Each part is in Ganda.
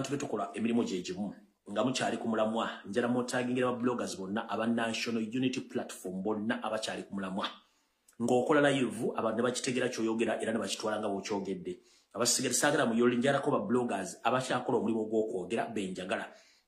abantu betukola emirimu gyegimu nga mukyali ku mulamwa njala mutagingira ba bloggers bonna aba National Unity Platform bonna abakyali ku mulamwa ng'okola live abantu ne bakitegera kyoyogera era ne bakitwala nga bw'okyogedde abasigarisagala mu yoli njala ko ba bloggers abakyakola omulimu gw'okwogera benjagala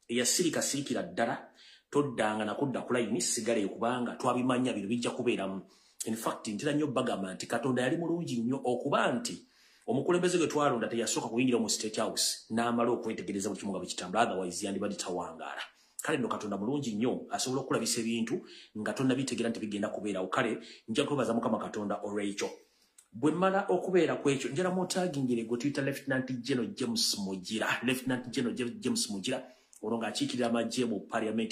eyasirikira ddala toddanga nakudda ku line sigale kubanga twabimanya bino bijja kubeeramu. In fact ntira nnyo bagamba nti Katonda yali mulungi nnyo okuba nti omukulembeze gwe twalonda teyasooka kuyingira mu State House n'amala okwetegereza buli kimu nga bikitambula, otherwise yandibadde tawangaala. Kale nno Katonda mulungi nnyo asobola okulabisa ebintu nga tonnabitegera nti bigenda kubeerawo. Kale nja kwebaza Mukama Katonda olw'ekyo. Bwe mmala okubeera ku ekyo njala mutagingire gwe tuyita Lieutenant General James Mugira ono ng'akiikirira amagye mu parliament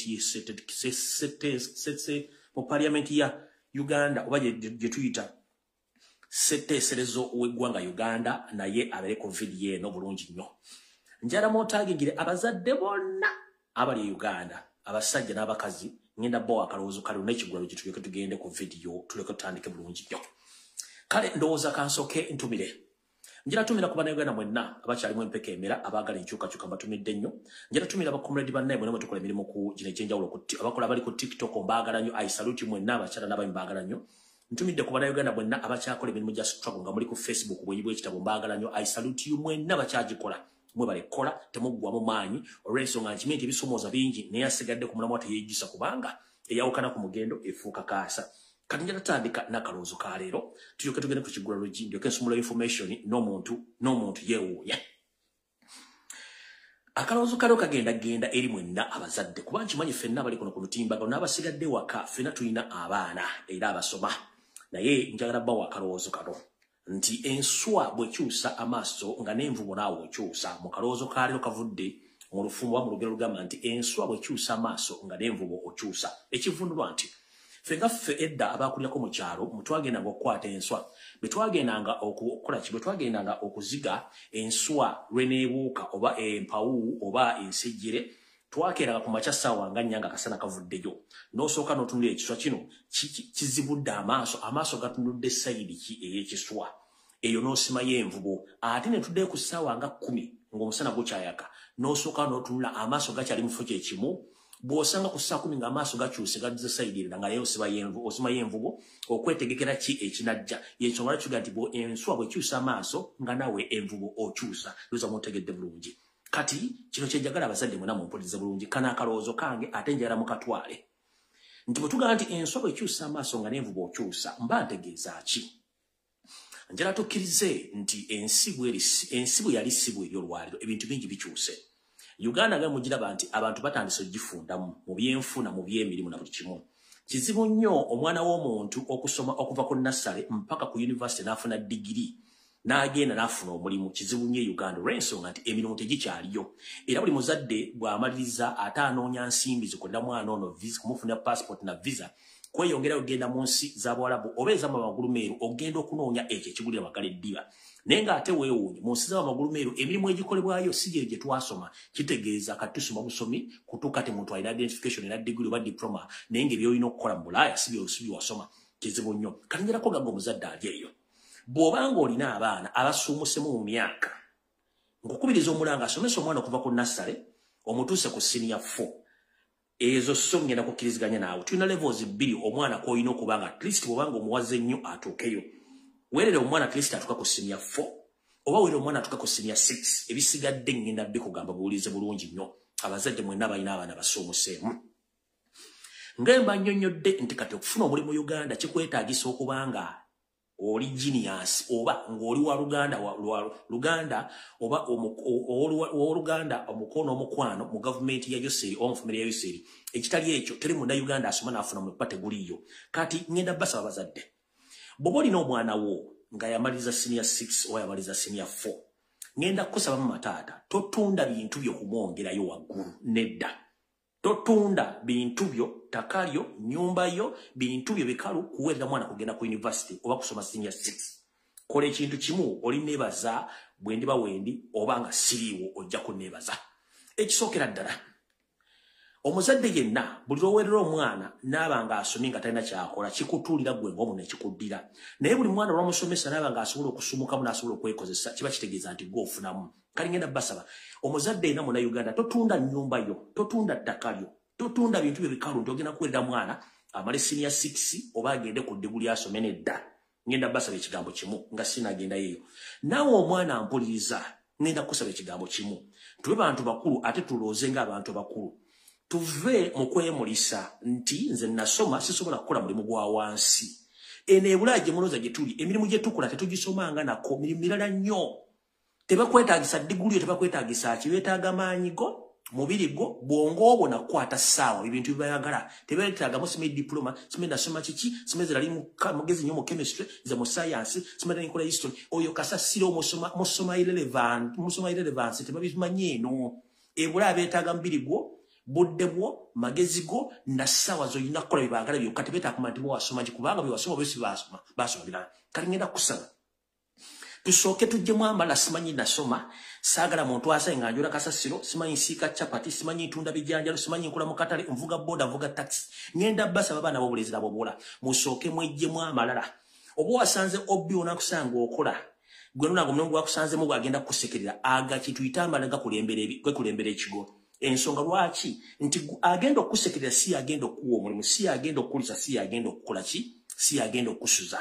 ya Uganda oba gye tuyita setteeserezo w'eggwanga Uganda naye abeere covid yeeno bulungi nnyo. Njala mutagingire abazadde bonna abali e Uganda abasajja n'abakazi ngenda bo akalowoozo kale n'ekigwalo gye tuleke tugende ku video tuleke tutandike bulungi nnyo. Kale ndowooza kansooke ntumire. Njala tumira ku bannayuganda mwenna abakyali mu empeka emera abaagala enkyukakyuka mbatumidde nnyo. Njala tumira bakomuledi bannaye mwenna mwe tukola emirimu ku gino egy'enjawulo abakola bali ku TikTok mbaagala nnyo. I salute mwenna abakyala n'abaami mbaagala nnyo. Ntumidde ku bannayuganda mwenna abakyakola emirimu gya struggle nga muli ku Facebook bwenyi bw'ekitabo mbaagala nnyo. I salute you mwenna bakyagikola mwe balekola temuggwamu maanyi olw'ensonga nkimanyi nti ebisomooza bingi naye asigadde ku mulamwa teyeejjusa kubanga eyawukana ku mugendo efuuka kaasa. Kati njala tutandika n'akalowoozo ka leero tulyoke tugende ku kigulalogi ndyoke nsumula information n'omuntu yeewuunya. Akalowoozo kaleo kagenda eri mwenna abazadde kuba nkimanyi ffenna abali kuno ku lutimbago n'abasigadde waka ffenna tulina abaana era abasoma naye njagala bbawo akalowoozo kano nti enswa bw'ekyusa amaaso nga n'envubo naawe okyusa. Mu kalowoozo ka leero kavudde mu lufumbo wa mu lugero lugamba nti enswa bw'ekyusa amaaso nga n'envubo okyusa. Ekivundulwa nti fenga ffe edda abakulyako mu kyalo mutwagendanga okukwata enswa betwagendanga okukola ki betwagendanga okuziga enswa lweneebuuka oba empawu oba ensejjere twakeeranga ku makya ssaawa nga nnya nga akasana kavuddeyo n'osooka n'otunulira ekiswa kino kizibudde amaaso gatunudde sayidi ki ey'ekiswa eyo n'osimayo envubo ate ne tuddeyo ku ssaawa nga 10 ng'omusana gukyayaka n'osooka n'otunula amaaso gakyali mu kifo kye kimu. Bw'osanga ku saa 10 ng'amaaso gakyuse gaddiza sayidira nga naye osimayo envubo okwetegekera ki ekinajja. Y'ensonga lwaki tugaa nti enswa bw'ekyusa amaaso nga nawe envubo okyusa. Lowooza mutegedde bulungi. Kati kino kyenjagala abazadde mwenna mumpulirize bulungi. Kano akalowoozo kange ate njagala mukatwale. Nti bwe tugamba nti enswa bw'ekyusa amaaso nga n'envubo okyusa mba ntegeeza ki? Njala tukkirize nti ensi bwe yali si bwe ery'olwaliro ebintu bingi bikyuse. Uganda nga mugiraba nti abantu batandise ogifundamu mu byenfuna mu byemirimu na buli kimu. Kizibu nnyo omwana w'omuntu okusoma okuva ku nassale mpaka ku university n'afuna digiri n'agenda n'afuna omulimu. Kizibu nnyo Uganda olw'ensonga nti emirimu tegikyaliyo era buli muzadde bw'amaliriza ate anoonya nsimbi zikolera mwana ono kumufunira passport na visa kweyongera ogenda mu nsi z'Abawarabu oba ez'amagulu meeru ogenda okunoonya ekyo ekigulira magala eddiba. Naye ng'ate weewuunye mu nsi z'amagulu meeru emirimu egikolebwayo si gye twasoma kitegeeza kati tusoma busomi kutuuka te muntu alina identification era diguli oba diploma naye ng'ebyolina okukola mu Bulaaya si byewasoma. Kizibu nnyo. Kati ngerako gamba omuzadde ali eyo bw'obanga olina abaana abasuumusemu mu myaka ng'okubiriza omulanga asomesa omwana okuva ku nassale omutuuse ku senior 4 ezo so ngenda kukkiriziganya naawe tulina levels 2 omwana kw'olina okuba nga at least bw'obanga omuwaze nnyo atuukeyo. Weerere omwana at least atuuka ku senior 4 oba weerere omwana atuuka ku senior 6 ebisigadde ngenda bikugamba buwulize bulungi nnyo abazadde mwenna balina abaana basuumuseemu. Ngemba nnyonnyodde nti kati okufuna omuli mu Uganda kikwetaagisa okuba nga oli genius oba ng'oli wa Luganda oba Oluganda omukono omukwano mu gavumenti ya Yoseri oba mu famire ya Yoseri ekitali ekyo teri munnayuganda asoma n'afuna mu pate guliyo. Kati ngenda basaba abazadde bw'oba olina omwana wo nga yamaliriza senior 6 oba yamaliriza senior 4 ngenda kukusaba mu mataata totunda bintu byo kumwongerayo waggulu nedda. Totunda bintu byo takalyo nyumba yo bintu byo bikalu kuweerera mwana kugenda ku university oba kusoma senior 6. Kola ekintu kimu olineebaza bwendiba wendi oba nga siriiwo ojja kunneebaza. Ekisookera ddala omuzadde yenna buli lwoweerera omwana n'aba nga asomye nga talina kyakola kikutuulira gwe ng'omu nekikuddira naye buli mwana olwamusomesa n'aba nga asobola okusumukamu n'asobola okwekozesa kiba kitegeeza nti gw'ofunamu kali ngenda basaba omuzadde ina muna Uganda totunda nnyumba yo totunda ttaka lyo totunda bintu bikalu ntogenda kuwera mwana amale senior 6 oba agende ku diguli asome nedda ngenda basaba ekigambo kimu nga sina agenda yeyo nawe omwana ampuliriza ngenda kusaba ekigambo kimu tube bantu bakulu ate tuloze nga abantu bakulu tuve mu kwemulisa nti nze nasoma sisobola kukola mulimu gwa wansi ene ebulaje muloza gye tuli emirimu gye tukola tetugisomanga nako mirimu mirala nnyo tebakwetagisa diguli tebakwetagisa kiwetaaga maanyigo mubiri go bwongo obwo nakwata sawa ebintu bibayagala tebetaaga musime diploma sime nasoma kiki sime zali mugezi nnyo mu chemistry za mu science sime na nkola history oyo kasasiro musoma irrelevance tebabimanyi eno ebula betaaga mubiri go budde bwo magezi go na sawa zo yina kola bibagala byo katebeta kumatibo wasoma kubanga biwasoma byo basoma bila kali ngenda kusaba tusoke tujje mwambala simanyi nasoma sagala muntu asa nganjura kasasiro simanyi sika chapati simanyi tunda bijanjalo simanyi nkula mukatale mvuga boda mvuga taxi ngenda basa baba nabo bulezira bobola musoke mwejje mwamalala obo wasanze obbi onakusanga okola gwe nunango mnongo wakusanze mu agenda kusekerera aga kitu itambala nga kulembere ekigo ensonga lwaki nti agenda okusekerera si agenda okuwa omulimu si agenda okulisa si agenda okukola ki si agenda okusuza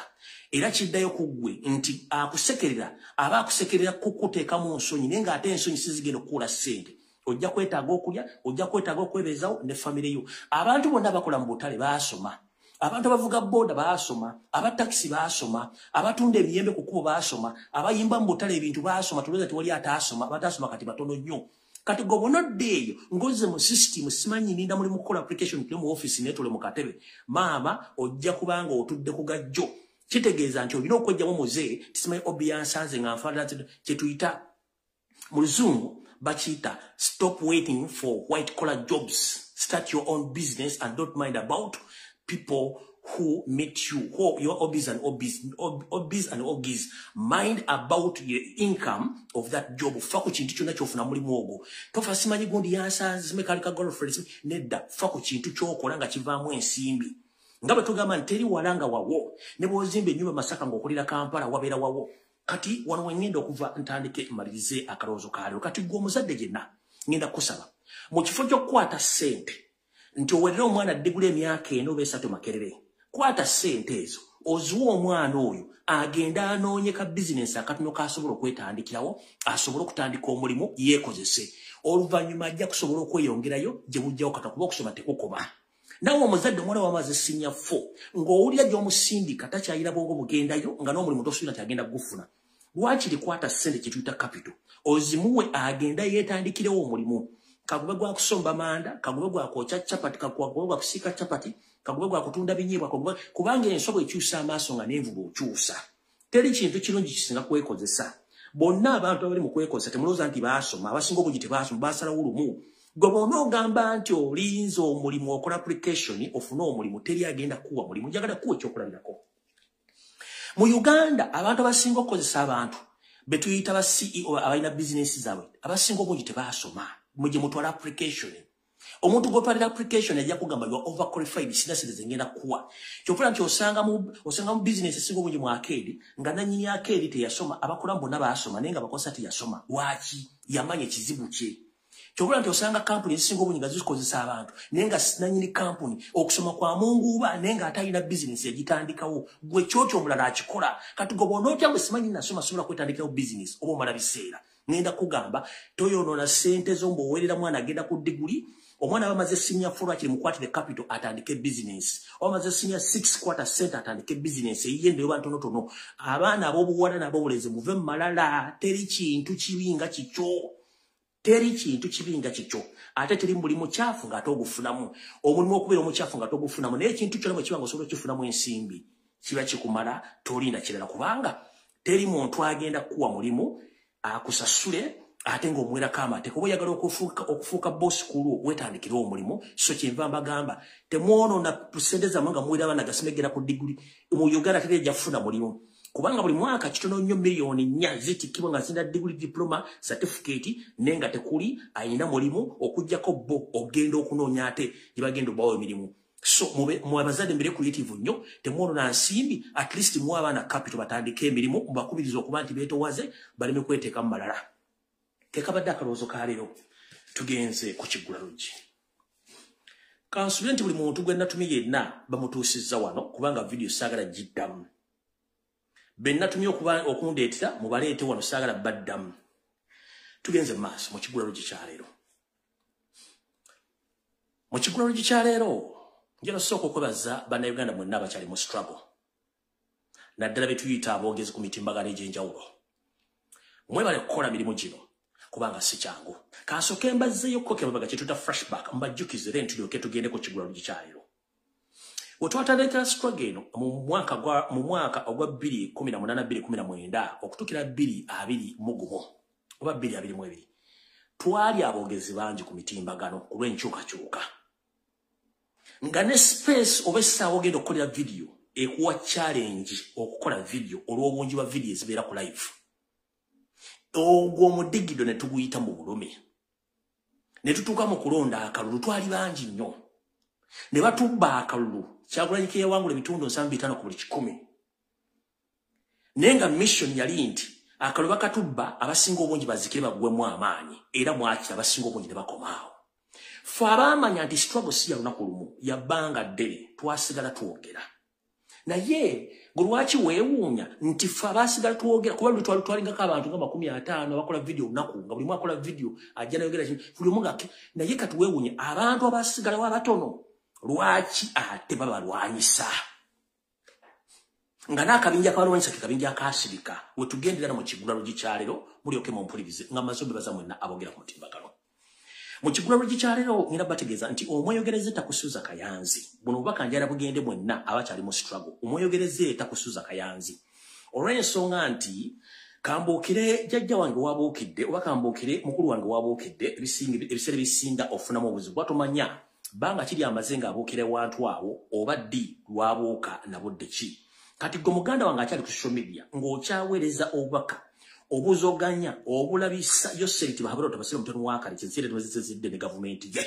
era kiddayo kugwe nti akusekerera aba akusekerera kukuteeka mu nsonyi naye ng'ate ensonyi sizigenda okukola ssente ojja kwetaaga okulya ojja kwetaaga okwebeezawo ne famire yo abantu bonna bakola mu butale baasoma abantu abavuga boda baasoma abatakisi baasoma abatunda ebiyembe ku kkubo baasoma abayimba mu butale ebintu baasoma tulowooza tewali ataasoma abataasoma kati batono nnyo kati gobonoddeeyo ngoze mu system simanyi ninda muli mukola application tuli mu office netole mu katebe maama ojja kubanga otudde ku gajjo kitegeeza nti olina okwejjamu muze tisimanyi obi yansanze nga nfaanana kye tuyita mu luzungu bakiyita stop waiting for white collar jobs start your own business and don't mind about people who meet you, who your hobbies and hobbies, mind about your income of that job. Fako chintu chona chofuna muri mwogo. Tofa simanyi gundi yansa zime kalika girlfriend nedda fako chintu chokola nga kivamu ensimbi. Ngaba tugamba nteri walanga wawo nebo zimbe nyumba Masaka ngokulira Kampala wabera wawo. Kati wano wengenda okuva ntandike malirize akarozo kale. Kati gwo muzadde jenna ngenda kusaba. Mu kifo ky'okukwata ssente nti owerera omwana digula emyaka eno besatu makerere. Kwata ssente ezo ozuwa omwana oyo agenda anoonye ka business akatono kasobola okwetandikirawo asobola okutandika omulimu yeekozese oluvannyuma ajja kusobola okweyongerayo gye bujjawo kata kuba okusoma tekukoma nawe omuzadde omwana wamaze sinya 4 ng'owulira gy'omusindika takyayira bwongo bugendayo nga n'omulimu tosuubira nti agenda gufuna lwaki likwata ssente kye tuyita capital ozimuwe agenda yeetandikirewo omulimu kagube gwa kusomba manda kagube gwa kwokya chapati kagube gwa kusiika chapati kagube gwa kutunda binyebwa kubanga ensobo ekyusa amaaso nga n'envuba okyusa teri kintu kirungi kisinga kwekozesa bonna abantu abali mu kwekozesa temulowooza nti baasoma abasinga obungi tebaasoma baasalawo lumu gwe bonna ogamba nti olinza omulimu okola application ofune omulimu teri agenda kuwa mulimu njagala kuwa ekyokulabirako mu Uganda abantu abasinga okukozesa abantu betuyita ba CEO abalina bizinesi zaabwe abasinga obungi tebaasoma muje mutwala application omuntu gotwalira application ajja kugamba you are overqualified sinasire zengenda kuwa kyofuna nti osanga mu business singo bungi mu arcade nga nanyini arcade teyasoma abakola mbona baasoma nenga bakosa teyasoma waki yamanye kizibu kye kyofuna nti osanga company singo bungi gazikozesa abantu nenga nanyini company okusoma kwa munguba nenga atalina business yagitandikawo gwe kyokyo omulala akikola kati gobono otya simanyi nasoma sobola kwetandikawo business oba omala biseera ngenda kugamba toyonoona ssente zo mbowerera mwana agenda ku diguli omwana bamaze senior 4 akiri mukwatire capital atandike business bamaze senior 6 quarter cent atandike business eyende yoba ntono tono abaana abobuwala nabo buleze muve malala teri kintu kibinga kicho ate teri mulimu kyafu nga togufunamu omulimu okubeera omuchafu nga togufunamu naye kintu kyonna kibango sobola kifunamu ensimbi kiba kikumala tolinda kirala kubanga teri muntu agenda kuwa mulimu akusasule ate ng'omwera kama tekuba oyagala okufuuka boss kulu wetandikira omulimu so kyenva mbagamba temwonoona ssente zammwe nga mwera abaana gasemegera ku diguli mu Uganda terejja kufuna mulimu kubanga buli mwaka kitono nnyo miliyoni 4 zitikibwa nga zina diguli diploma certificate nenga tekuli ayina mulimu okujjako bo ogenda okunoonya ate gye bagenda obawo emirimu so mu abazadde mbere creative nnyo temwonoona nsimbi at least mu abaana capital batandika emirimu mbakubiriza okuba nti beetowaze baleme kweteeka mu malala kekabadde akaloozo ka leero tugenze ku Kiggula Lodge. Kansubire nti buli muntu gwe natumye yenna bamutuusizza wano kubanga video saagala giddamu. Be natumye okundeetera mubaleete wano saagala baddamu. Tugenze maaso mu Kiggula Lodge kya leero. Mu Kiggula Lodge kya leero njala sooka okwebaza bannayuganda mwenna abakyali mu struggle. Naddala be tuyita aboogezi ku mitimbagano egy'enjawulo. Mwebale okukola mirimu gino kubanga si kyangu. Kansooke mbazzeeyo ko kemabega kye tuta flashback mbajjukize then tulyoke tugende ku Kiggula Lodge kya leero. We twatandika struggle eno mu mwaka ogwa 2018-2019 okutuukira 2021 oba 2022 twali aboogezi bangi ku mitimbagano ku lw'enkyukakyuka. Nga ne space oba essaawa ogenda okukolera video ekuwa challenge okukola video olw'obungi bwa video ezibeera ku live. Ogwo omudigido ne tuguyita mu bulumi. Ne tutuuka mu kulonda akalulu twali bangi nnyo. Ne batubba akalulu Kyagulanyi ke yawangula ebitundu 75 ku buli 100. Nenga mission yali nti akalulu bakatubba abasinga obungi bazikire bagwemu amaanyi era mwaki abasinga obungi ne bakomaawo. Ffe abaamanya nti struggle si ya lunaku lumu yabbanga ddene twasigala twogera. Naye gulwaki weewuunya nti ffe abaasigala twogera kuba luli twalingako abantu nga 50 abakola video olunaku nga buli mwakola video ajja nayogera buli omu ngake naye kati weewuunya abantu abaasigalawo abatono lwaki ate babalwanyisa nga n'akabinja kabalwanyisa ke kabinja akaasirika we tugendera mu Kiggula Lodge kya leero mulyoke mumpulirize nga mazombe baza mwenna aboogera ku mutimbagano. Mu Kiggula Lodge kya leero ngenda bategeeza nti omweyogereze takusuuza kayanzi. Buno bubaka njala bugende mwenna abakyali mu struggle. Omweyogereze takusuuza kayanzi. Olw'ensonga nti kambuukire jjajja wange wabuukidde oba kambuukire mukulu wange wabuukidde ebiseera ebisinga ofunamu obuzibu bwatomanya banga kiri amaze ng'abuukire wantu awo oba ddi lwabuuka na budde ki. Kati gwe muganda wange akyali ku social media ng'okyaweereza obubaka obuzoganya obulabisa Yoseri ti bahabula otabasira omutonu wakali kyensire tubazizidde ne gavumenti ye.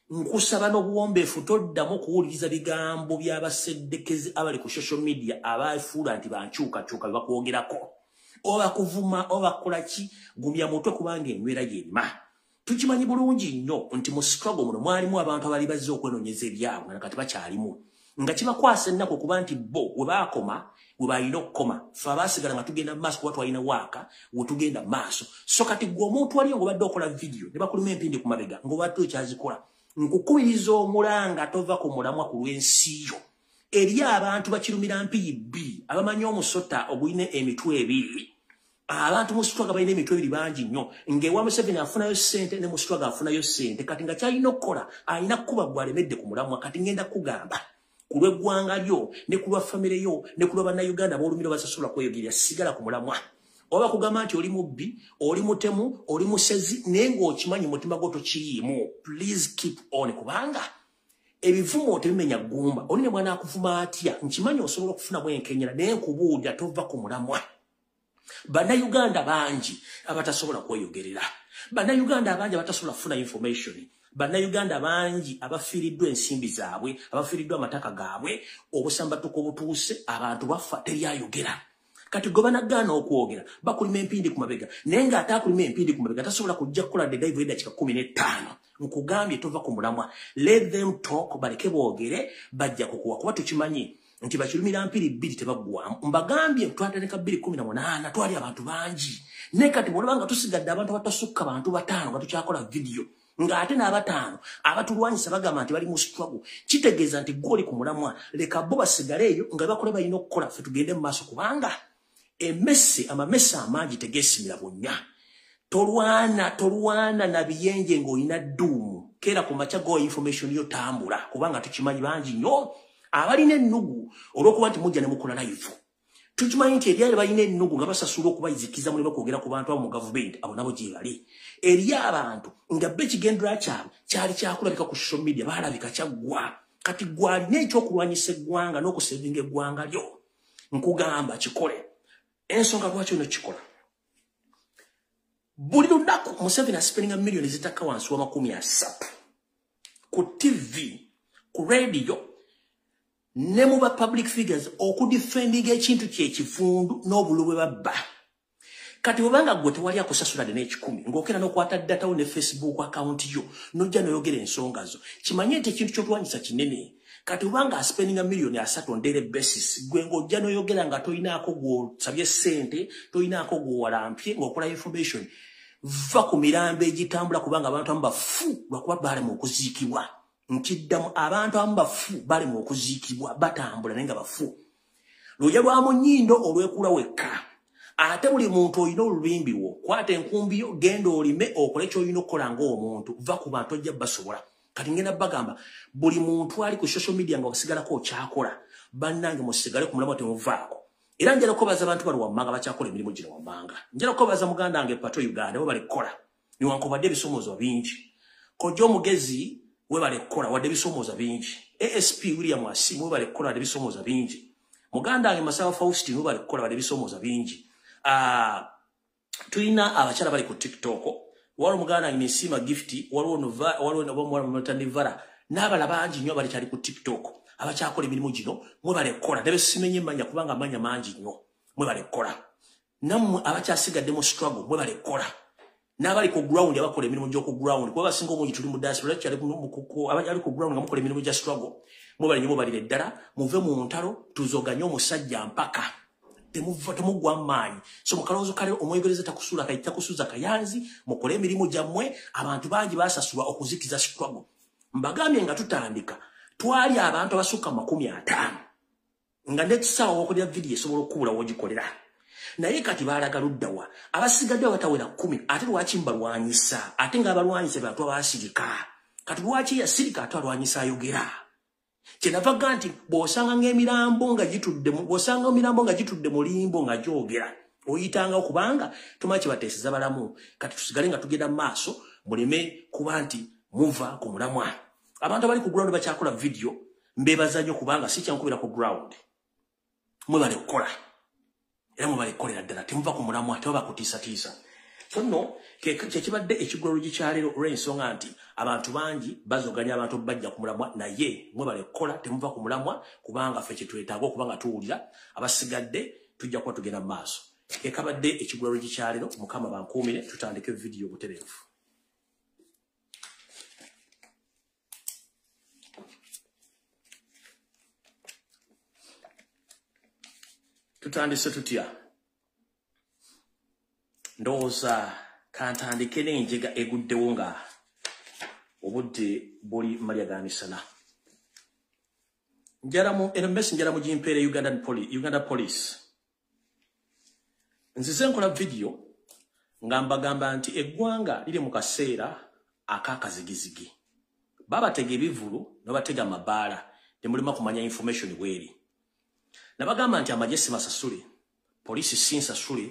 Nkusaba n'obuwombeefu toddamu kuwuliriza bigambo by'abaseddekezi abali ku social media abaafuula nti bankyukakyuka bye bakwogerako oba kuvuma oba kukola ki gumya mutwe kubanga enywera y'erima. Tukimanyi bulungi nnyo nti mu struggle muno mwalimu abantu abali bazze okwenoonyeza ebyabwe na kati bakyalimu nga kibakwasa ennaku okuba nti bo we baakoma we balina okukoma ffe abaasigala nga tugenda mu maaso kuba twalina waaka we tugenda mu maaso. So kati gwe omuntu aliyo ng'obadde okola video ne bakuluma empindi ku mabega ng'obadde okyazikola nkukubiriza omulanga tova ku mulamwa ku lw'ensiyo eri abantu bakirumira mpigi bbiri abamanyi omusota ogulina emitwe ebiri. Abantu mu struggle balina emitwe ebiri bangi nnyo ng'ewa Museveni afunayo ssente ne mu struggle afunayo ssente kati nga kyalina okukola alina kukuba gwalemedde ku mulamwa. Kati ngenda kugamba ku lw'eggwanga lyo ne ku lwa famire yo ne ku lwa bannayuganda b'olumiro basasobola kweyogerera sigala ku mulamwa. Oba kugamba nti oli mubbi oli mutemu oli musezi naye ng'okimanyi mutima gwo tokiriimu. Please keep on kubanga ebivumo tebimenya ggumba. Oli ne mwana akuvuma atya nkimanyi osobola okufunamu enkenyera naye nkubuulira tova ku mulamwa. Bannayuganda bangi abatasobola kweyogerera. Bannayuganda bangi abatasobola kufuna information. Bannayuganda bangi abafiiriddwa ensimbi zaabwe abafiiriddwa amataka gaabwe obusambatuko obutuuse abantu bafa teryayogera. Kati gwe banagaana okwogera bakulima empindi ku mabega naye ng'ate akulima empindi ku mabega tasobola kujja kukola dedaivu eddakiika 15. Nkugambye tova ku mulamwa. Let them talk baleke boogere bajja kukuwa kuba tukimanyi nti bakirumira mpiri bbiri tebaggwamu. Mbagambye twatandika 2018 twali abantu bangi naye kati bw'olaba nga tusigadde abantu abatasukka bantu 5 nga tukyakola video ng'ate n'abataano abatulwanyisa bagamba nti bali mu struggle kitegeeza nti gw'oli ku mulamwa leka bo basigale eyo nga bakole balina okukola ffe tugende mu maaso kubanga amamesi amangi tegeesimira bunnya. Tolwana na biyenje ng'olina dduumu keera ku makya go information yo tambula kubanga tukimanyi bangi nnyo abalina ennugu olw'okuba nti mujja ne mukola live. Tukimanyi nti eri balina ennugu nga basasula okubayizikiza muli bakwogera ku bantu abo mu gavumenti abo nabo gye bali. Eri abantu nga be ekigendera kyabwe kyali kyakulabika ku social media baalabika kyaggwa. Kati gwalina ekyokulwanyisa eggwanga n'okusevinga eggwanga lyo. Nkugamba kikole. Ensonga lwaki ono kikola. Buli lunaku Museveni aspendinga milioni zitakka wansi wa 30 ku TV ku radio ne muba public figures okudefendinga ekintu kyekivundu n'obulubwe babba. Kati obanga gwe tewali akusasula dene 10 ngokera nokwata data ne Facebook account yo nojja noyogera ensonga zo kimanye nti ekintu kyotwanyisa kinene kati obanga spending a million asatu on daily basis gwe ngojja noyogera nga toyinaako gwo sabye sente toyinaako gwo walampye ngokola information va ku mirambo egitambula kubanga abantu ambafu lwakuba bali mu kuziikibwa nkiddamu abantu ambafu bali mu kuziikibwa batambula nenga bafu lujja lwamu nnyindo olwekula wekka ate buli muntu olina olubimbi lwo kwata enkumbi yo genda olime okole ky'olina okukola ng'omuntu va ku bantu ojja basobola kati ngenda bagamba buli muntu ali ku social media nga osigalako okyakola bannange musigale ku mulamwa temuvaako era njala kubaza abantu bali wammanga bakyakola emirimu gino wammanga njala kubaza muganda wange pato Uganda we bali kukola niwankubadde ebisomoozo bingi kojja omugezi we bali kukola wadde ebisomoozo bingi ASP William Asimu we bali kukola wadde ebisomoozo bingi muganda wange Masawa Faustin we bali kukola wadde ebisomoozo bingi tuina abakyala bali ku TikTok walo muganda wange Nisima Gifty waliwo nabamwala Mutandivara n'abala bangi nnyo bali kyali ku TikTok abakyakola emirimu gino mwe bali kukola debe simenye manya kubanga manya mangi nnyo mwe bali kukola nammwe abakyasigadde mu struggle mwe bali kukola n'abali ku ground abakola emirimu gy'oku ground kuba basinga omungi tuli mu diaspora kyali abali ku ground nga mukola emirimu gya struggle mwe bali nnyo balire ddala muve mu ntalo tuzoganye omusajja mpaka temugwa amaanyi so mukalowoozo kale omwegereza takusula kayita kusuza kayanzi mukole emirimu gyammwe abantu bangi basasulwa okuzikiza struggle mbagambye nga tutandika twali abantu abasukka 50 nga nekisawo okulya video esobola okubula wogikolera naye kati baalaga luddawa abasigadde batawera 10 ate lwaki mbalwanyisa ate nga abalwanyisa bantu abasirika kati lwaki yasirika ate alwanyisa ayogera kyenavaga nti bw'osanga ng'emirambo nga gitudde mu limbo nga gyogera oyitanga okubanga tumanyi kibateeseza balamu kati tusigale nga tugenda mu maaso muleme kuba nti muva ku mulamwa abantu abali ku ground bakyakola video mbebaza nnyo kubanga si kyankubira ku ground mwe bali kukola era mwe bali kukolera ddala temuva ku mulamwa teba bakutiisatiisa so nno kyekibadde ekigololo gikyaleero olw'ensonga nti abantu bangi bazoganya abantu bajja ku mulamwa naye mwe bali kukola temuva ku mulamwa kubanga ffe kyetwetaaga okuba nga tuwulira abasigadde tujja kuba tugenda mu maaso ekabadde ekigololo gikyaleero mukama bankuumire tutandike vidiyo butereevu tutandise tutya ndowooza kantandike n'enjega eguddewo nga obudde buli malya ga misana Endobesu njala mu gimpeere Uganda Police nzize nkola video nga mbagamba nti eggwanga liri mu kaseera ak'akazigizigi babatega ebivulu n'obatega amabaala temulima kumanya information bweri nabagamba nti amagye si masasule poliisi si nsasule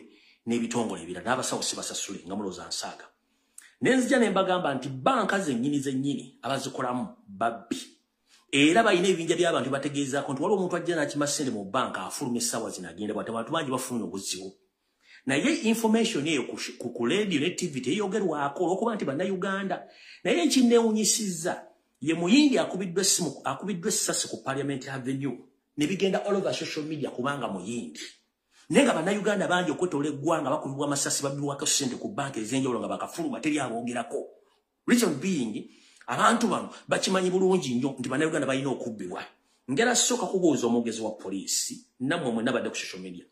n'ebitongole ebirala n'abasawo si basasule nga mulowooza nsaaga nenzija ne mbagamba nti banka zennyini abazikolamu babbi era balina ebibinja by'abantu bategeezaako nti waliwo omuntu ajja n'akima ssente mu banka afuluma essaawa zino agenda bwate abantu bangi bafunye obuzibu naye information eyo ku radio ne TV teyogerwako olw'okuba nti bannayuganda naye ekinneewunyisizza ye muyindi akubiddwa essasi ku Parliament Avenue ne bigenda all over social media kubanga muyindi nenga bannayuganda bangi okwetoola eggwanga bakubibwa amasasi babiwako ssente ku banka ez'enjawulo nga bakafuluma teri aboogerako reason being abantu bano bakimanyi bulungi nnyo nti bannayuganda balina okubbibwa ngera sooka kubuuza omwogezi wa poliisi nammwe mwenna badde ku social media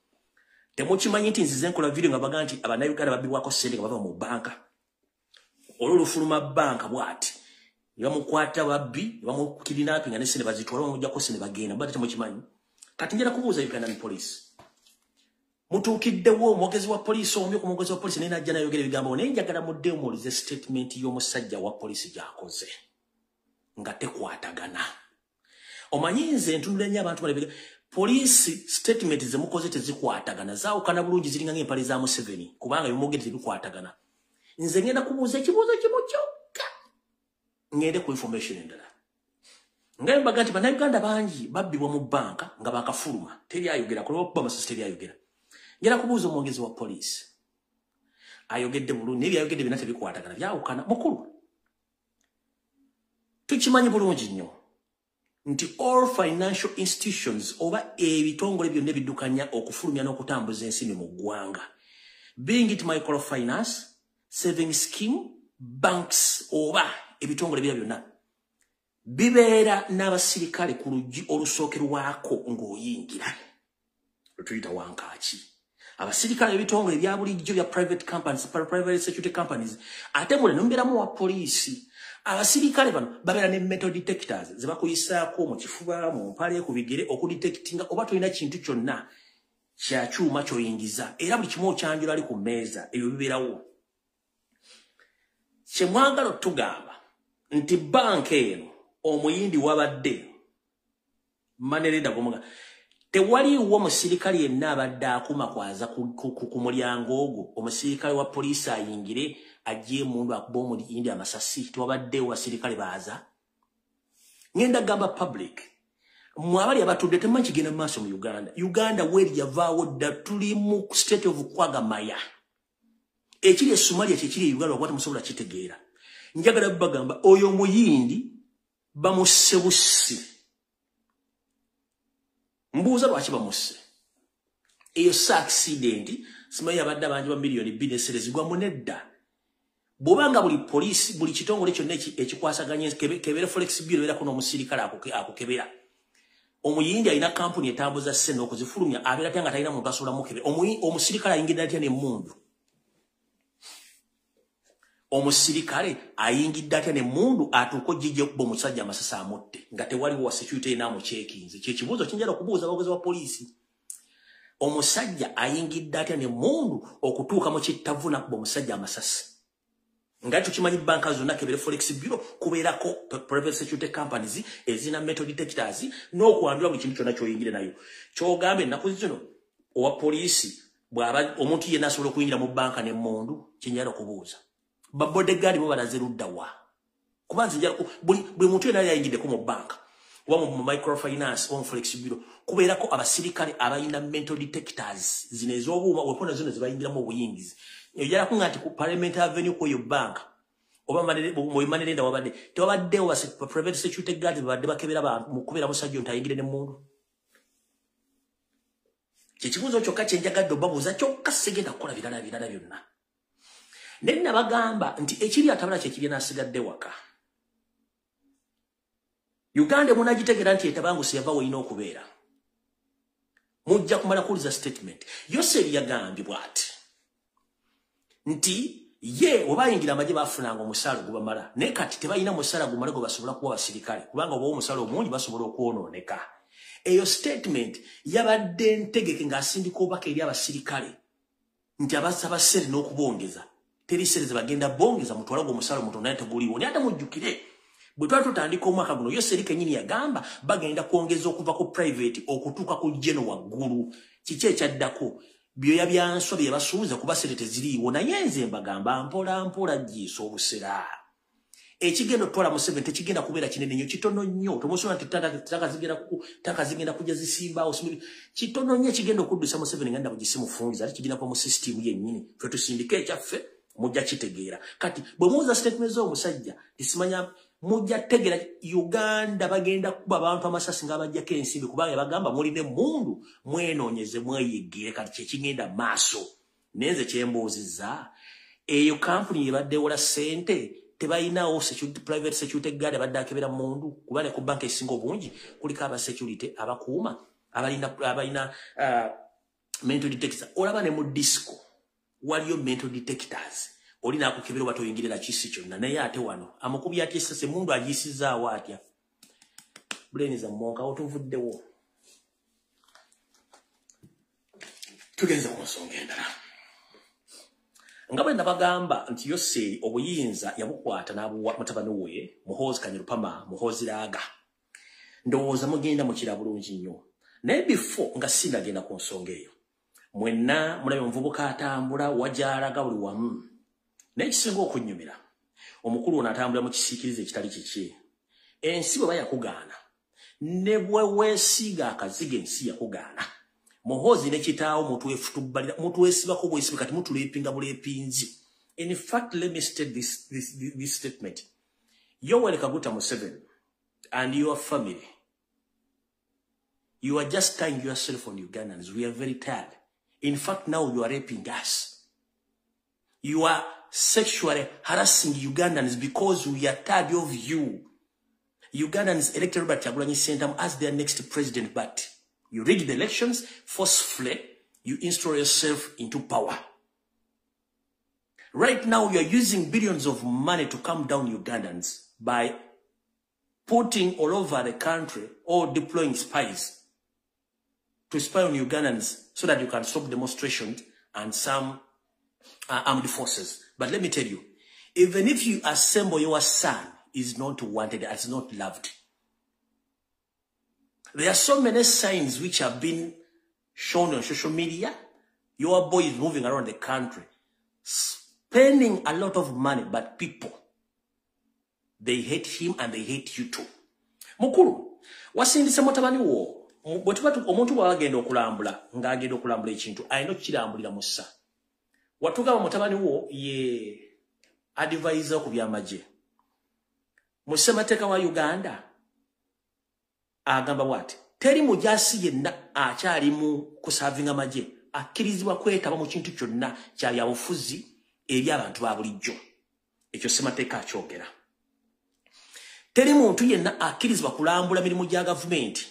temukimanyi nti nzize nkola video nga baga nti abannayuganda babbibwako ssente nga bava mu banka olw'olufuluma banka bw'ati bamukwata babbi bamukidinappinga ne ssente bazitwala bamuggyako ssente bagenda bate temukimanyi kati njala kubuuza Uganda Police mutuukiddewo omwogezi wa poliisi ombi ku mwogezi wa poliisi naye najja nayogera ebigambo naye njagala mudde omuwulize statement y'omusajja wa poliisi gy'akoze nga tekwatagana omanyi nze ntunula nnyo abantu balebega poliisi statement ze mukoze tezikwatagana zaawukana bulungi ziringa ng'empale za Museveni kubanga bimwogedde tebikwatagana nze ngenda kubuuza ekibuuzo kimu kyokka ngende ku information endala ngaye mbaga nti bannayuganda bangi babbibwa mu banka nga bakafuluma teri ayogera kulwakuba amasasi teri ayogera ngera kubuuza omwogezi wa poliisi ayogedde bulungi naye byayogedde bina tebikwatagana byawukana mukulu tukimanyi bulungi nnyo nti all financial institutions oba ebitongole byonna ebiddukanya okufulumya n'okutambuza ensimbi mu ggwanga being it microfinance, saving scheme, banks, oba ebitongole bya byonna bibeera n'abasirikale ku luggi olusookerwako ng'oyingira lutuyita wankaki abasirikale ebitongole ebya bulijjo bya private companies, private security companies ate mule nombeeramu wa poliisi abasirikale bano babeera ne metal detectors ze bakuyisaako mu kifuba mu mpale ku bigere okudetectinga oba tolina kintu kyonna kya kyuma ky'oyingiza era buli kimu okyanjula ali ku mmeeza ebyo bibeerawo kye mwagala tugamba nti banka eno omuyindi wabadde manereda gomuga tewaliwo omusirikale yenna abadde akumakwaza ku mulyango ogwo omusirikale wa poliisi ayingire ajje mundu akuba omuyindi amasasi tewabaddewo basirikale baaza ngenda gamba public mwabali abatudde temanyi kigenda mu maaso mu Uganda weri yavaawo dda tuli mu state of kwagamaya ekiri e Somalia kyekiri e Uganda wakwata musobola kitegeera njagala bagamba oyo muyindi bamusse bussi mbuuza lwaki bamusse eyo sa accident simanyi abadde abangi ba miliyoni binesere zigwa munedda bw'obanga buli poliisi buli kitongole kyonna ekikwasaganya kebere flexible beerako n'omusirikale akukebera omuyindi alina kampuni etambuza ssente okuzifulumya abeera atya nga talina muntu asobola mukebera omusirikale ayingidde atya n'emmundu omusirikale ayingidde atya n'emmundu atuuka ojjijja okuba omusajja amasasi amutte nga tewaliwo wa security enaamucekinze kyekibuuzo kinjala okubuuza abakozi ba poliisi omusajja ayingidde atya n'emmundu okutuuka mu kittavu nakuba omusajja amasasi nga tukimanyi banka zonna kebere forex bureau kubeerako private security companies ezina metal detectors n'okwandula buli kintu kyonna ky'oyingire nayo ky'ogamba ennaku zino owa poliisi bw'aba omuntu yenna asobola okuyingira mu banka n'emmundu kinjala okubuuza babodegaadi bo balaze ludda wa kuba nze njala buli muntu yenna yayingiddeko mu banka oba mu microfinance oba mu forex bureau kubeerako abasirikale abayina mental detectors zino ez'obuuma wepona zino zebayingiramu obuyingizi ojala kunga nti ku Parliament Avenue kweyo bank oba mwemanirenda wabadde tewabaddewo private security guard babadde bakebera bantu mu kubeera musajja ontayingire n'emmundu kyekibuuzo kyokka kyenjagadde obabuuza kyokka sigenda kukola birala byonna naye nabagamba nti ekiri atabala kyekiri n'asigadde waka Uganda munagitegeera nti etabangusi yava weyina okubeera mujja kumala kuwuliza statement Yoseri yagambye bw'ati nti ye obayingira amagye bafunanga omusaala gubamala naye kati tebalina musaala gumala gwe basobola kuwa basirikale kubanga oba omusaala omungi basobola okwonooneka eyo statement yabadde ntegeke ng'asindika obubaka eri abasirikale nti abasaba ssente n'okubongeza teri ssente ze bagenda bongeza mutwala gwe omusaala omutono naye teguliwo naye ate mujjukire bwe twali tutandika omwaka guno Yoseri kennyini yagamba bagenda kwongeza okuva ku private okutuuka ku geno waggulu kiki ekyaddako byoya byanswa bye basuubiza kuba ssente teziriiwo naye nze mbagamba mpola jiisa obusera ekigenda okutwala mu 7 tekigenda kubeera kinene nnyo kitono nnyo tomusobola nti taka zigenda kujja zisimbaawo kitono nnyo ekigenda okuddusa mu 7 nga ndabo gisimufungiza ate kigenda kuba mu system yennyini ffe tusindika ekyaffe mujja kitegeera kati bwe muwuza statement z'omusajja tisimanya mujja tegeera Uganda bagenda kuba abantu amasasi ng'abajjako ensimbi kubanga bagamba muline emmundu mwenoonyeze mweyigire kati kyekigenda maaso nenze kyembuuzizza eyo kampuni yebaddewola ssente tebalinawo private security guard abadde akebera mundu kuba ne ku banka esinga obungi kuliko aba security abakuuma abalina mental detectors olaba ne mu disco waliyo mental detectors olina akukebera oba toyingire na kisi kyonna naye ate wano amukubi atya essase mundu agiisizaawo atya buleni za mmonka otuvuddewo tugenze ku nsonga endala nga bwe nabagamba nti Yoseri obuyinza yabukwata n'abuwa mutabani we Muhoozi Kanyerupama Muhoozi Laaga ndowooza mugenda mukira bulungi nnyo naye before nga sinagenda ku nsonga eyo mwenna mulabe omuvubuka atambula wajalaga buli wamu naye kisinga okunnyumira omukulu ono atambula mu kisiikirize ekitali kiki ensi bwe bayakugaana ne bwe weesiiga akaziga ensi yakugaana Muhoozi ne kitaawo mutu weesibako bwesibi kati mutuleepinga buleepinzi in fact let me state this statement Yoweri Kaguta Museveni and your family you are just tying yourself on Ugandans we are very tired in fact now you are raping us You are sexually harassing Ugandans because we are tired of you. Ugandans elected Robert Kyagulanyi Ssentamu as their next president, but you rigged the elections forcefully. You install yourself into power. Right now, you are using billions of money to calm down Ugandans by putting all over the country or deploying spies to spy on Ugandans so that you can stop demonstrations and some armed forces. But let me tell you, even if you assemble your son, is not wanted, is not loved. There are so many signs which have been shown on social media. Your boy is moving around the country, spending a lot of money, but people, they hate him and they hate you too. Mukuru, wasindise mutabani wo, bwetubatu omuntu wagenda okulambula, ngagenda okulambula ekintu, ayina okukirambulira mussa. Watugaba mutabani wo ye advisor ku byamaje. Musemateeka wa Uganda agamba bwati teri mujasi yenna akyali mu kusavinga maje akkirizibwa kwetaba mu kintu kyonna kya byabufuzi eri abantu ba bulijjo. Ekyo semateeka akyogera. Teri muntu yenna akkirizibwa kulambula mirimu gya gavumenti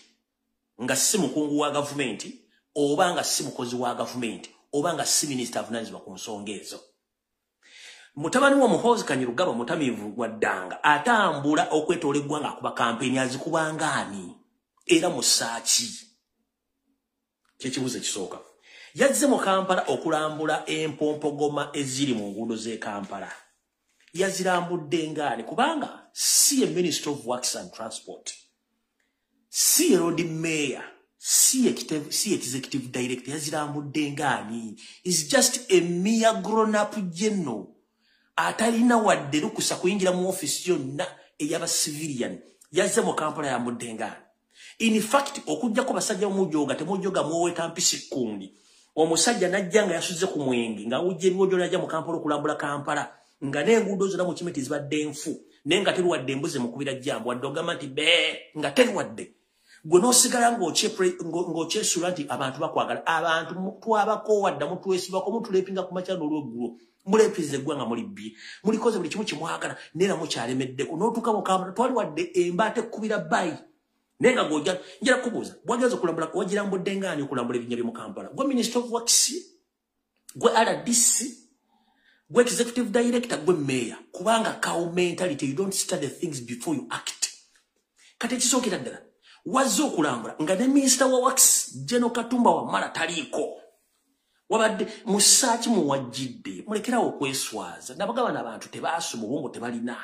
nga si mukungu wa gavumenti oba nga si mukozi wa gavumenti oba nga si minisita avunaanyizibwa ku nsonga ezo. Mutabani wa Muhoozi Kanyirugaba mutamivu wa ddanga atambula okwetoola eggwanga akuba kampeni azikubanga ani era musaaki. Kyekibuuzo ekisooka. Yazze mu Kampala okulambula empompogoma eziri mu nguudo z'e Kampala. Yazirambudde ngaani kubanga si ye Minister of Works and Transport, si ye Road Mayor, si Executive Director, yazirambudde ngaani. Is just a mere grown-up general. Atalina wadde lukusa kuyingira mu office yonna ey'aba civilian. Yazze mu Kampala yambudde ngaani. In fact, okujjako basajja omujoga temujoga muweta mpisi kundi. Omusajja najja nga yasuze ku mwenge nga ujje niwojo najja mu Kampala okulambula Kampala nga n'enguudo zonna mu Kimiti zibadde nfu naye nga teri wadde embuzi mu kubira jjambo wadde ogamba nti nga teri wadde. Gwe n'osigala ng'okyesula nti abantu bakwagala. Abantu twabako wadde mutwesibako mutuleepinga ku makya n'olweggulo. Muleepize eggwanga mulibbi. Mulikoze buli kimu kimwagala neera mukyalemeddeko. N'otuuka mu Kampala twali wadde embaata ekkubira bbayi. Nenga gojja njira kubuuza bwageza okulambula wagirambudde ngaani okulambula ebinnya bye mu Kampala. Gwe Minister of Works, gwe RDC, gwe Executive Director, gwe Mayor. Kubanga cow mentality, you don't study things before you act. Kati ekisookera ddala wazze okulambula nga ne Minister wa Works General Katumba Wamala taliiko. Wabadde musaaki muwajjidde mulekerawo okweswaza. Nabagaba n'abantu tebaasoma obwongo tebalina.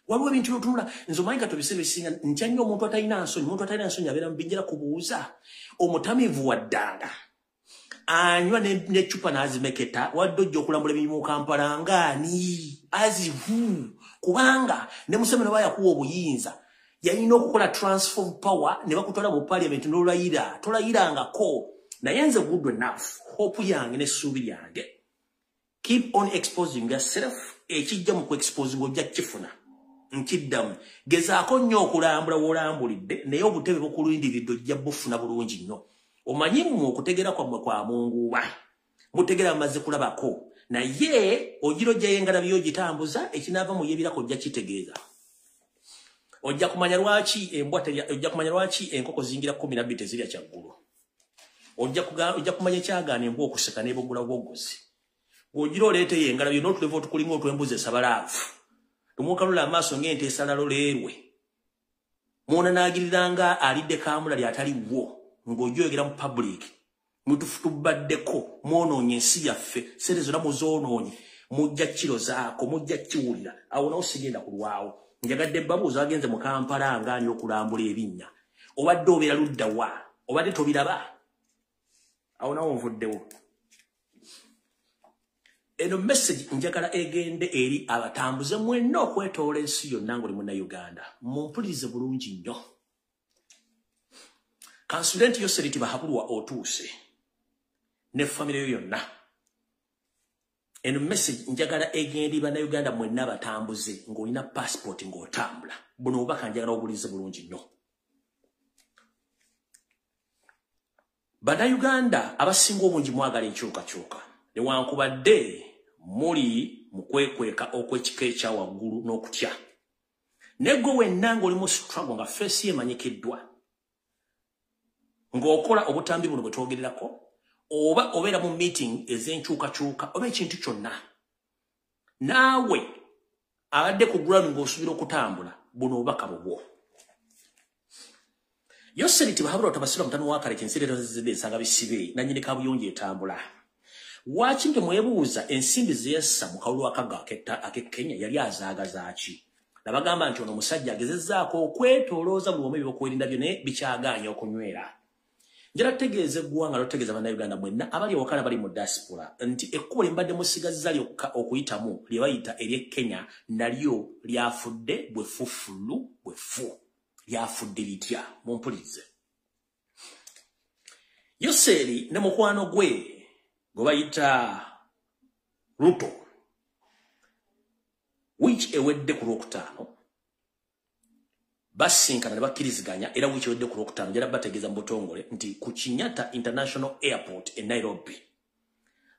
Waliwo ebintu byotunula nze omanyi ka tubise bisinga ntya nnyo omuntu atalina nsonyi abeera mu bijjira kubuuza. Omutamivu wa ddanga anywa n'eccupa n'azimeketa wadde ojja okulambula emirimu mu Kampala ngaani azivu kubanga ne Museveni bwe yakuwa obuyinza yalina okukola transform power ne bakutwala mu parliament n'olayira tolayirangako. Naye nze good enough hope yange n'essuubi lyange keep on exposing yourself. Ekijja mu ku-exposing ojja kifuna. Nkiddamu gezaako nnyo okulambula w'olambulidde naye obutebe bukulindiridde ojja bufuna bulungi nnyo. Omanyi mu okutegera kwammwe kwa munguba mutegera bamaze kulabako naye ogira ojjayo engala by'ogitambuza ekinaava mu yebirako ojja kitegeeza. Ojja kumanya lwaki enkoko zingira 12 tezirya kyaggulu. Ojja kumanya ekyagaana embwa okuseka n'ebogula bwogozi. Ogira oleeteyo engala byo n'otulevu otukulinga otw'embuzi esabalaavu. Tumukalula amaaso ng'ente esalalo leerwe. Mwona n'agiriranga alidde kaamula lyataliwo ng'ojyogera mu public. Mutufutubaddeko mwonoonye ensi yaffe sente zonna muzoonoonye mujja kiro zaako mujja kiwulira awo nawo sigenda kulwawo. Njagadde babuuza agenze mu Kampala ngaani okulambula ebinnya. Obadde obeera ludda wa? Obadde tobiraba? Awo nawo nvuddewo. Eno message njagala egende eri abatambuze mwenna okwetoola ensi yonna ng'oli Munnayuganda. Mumpulirize bulungi nnyo. Kansulenti Yoseri Tibahabulwa otuuse ne famire yo yonna. Eno message njagala egende Bannayuganda mwenna abatambuze ng'olina passport ng'otambula. Buno obubaka njagala obulize bulungi nnyo. Bannayuganda abasinga obungi mwagala enkyukakyuka. Newankubadde muli mukwekweka okwekika ekya waggulu n'okutya. Negwe wenna ng'oli mu struggle nga face emanyikiddwa. Ng'okola obutambi buno bwe twogererako, oba obeera mu meeting ez'enkyukakyuka oba ekintu kyonna. Naawe abadde ku ground ng'osuubira okutambula buno obubaka bubwo. Yoseri tibahabula otabasira mutano wakale kinsireto zizide nsanga bisibe na nyini kabuyonje etambula. Wachimbe mwebuuza ensimbi ziyessa mu kawulu akaga ake Kenya yali azaagaza ki. Nabagamba nti ono omusajja agezezzaako okwetolooza mu bwome by'okwerinda byone bikyagaanya okunywera. Njala tegeeze eggwanga lotegeeza bannayuganda mwenna abali awakana bali mu diaspora nti ekkubo lye mbadde musigazza lyokka okuyitamu lye bayita ery'e Kenya nalyo lyafudde bwefufulu bwefu. Lyafudde litya mumpulirize. Yoseri ne mukwano gwe gwe bayita Ruto which ewedde ku Lwokutaano basinkana ne bakkiriziganya era which ewedde ku Lwokutaano njala bategeeza mu butongole nti ku Kenyatta International Airport e Nairobi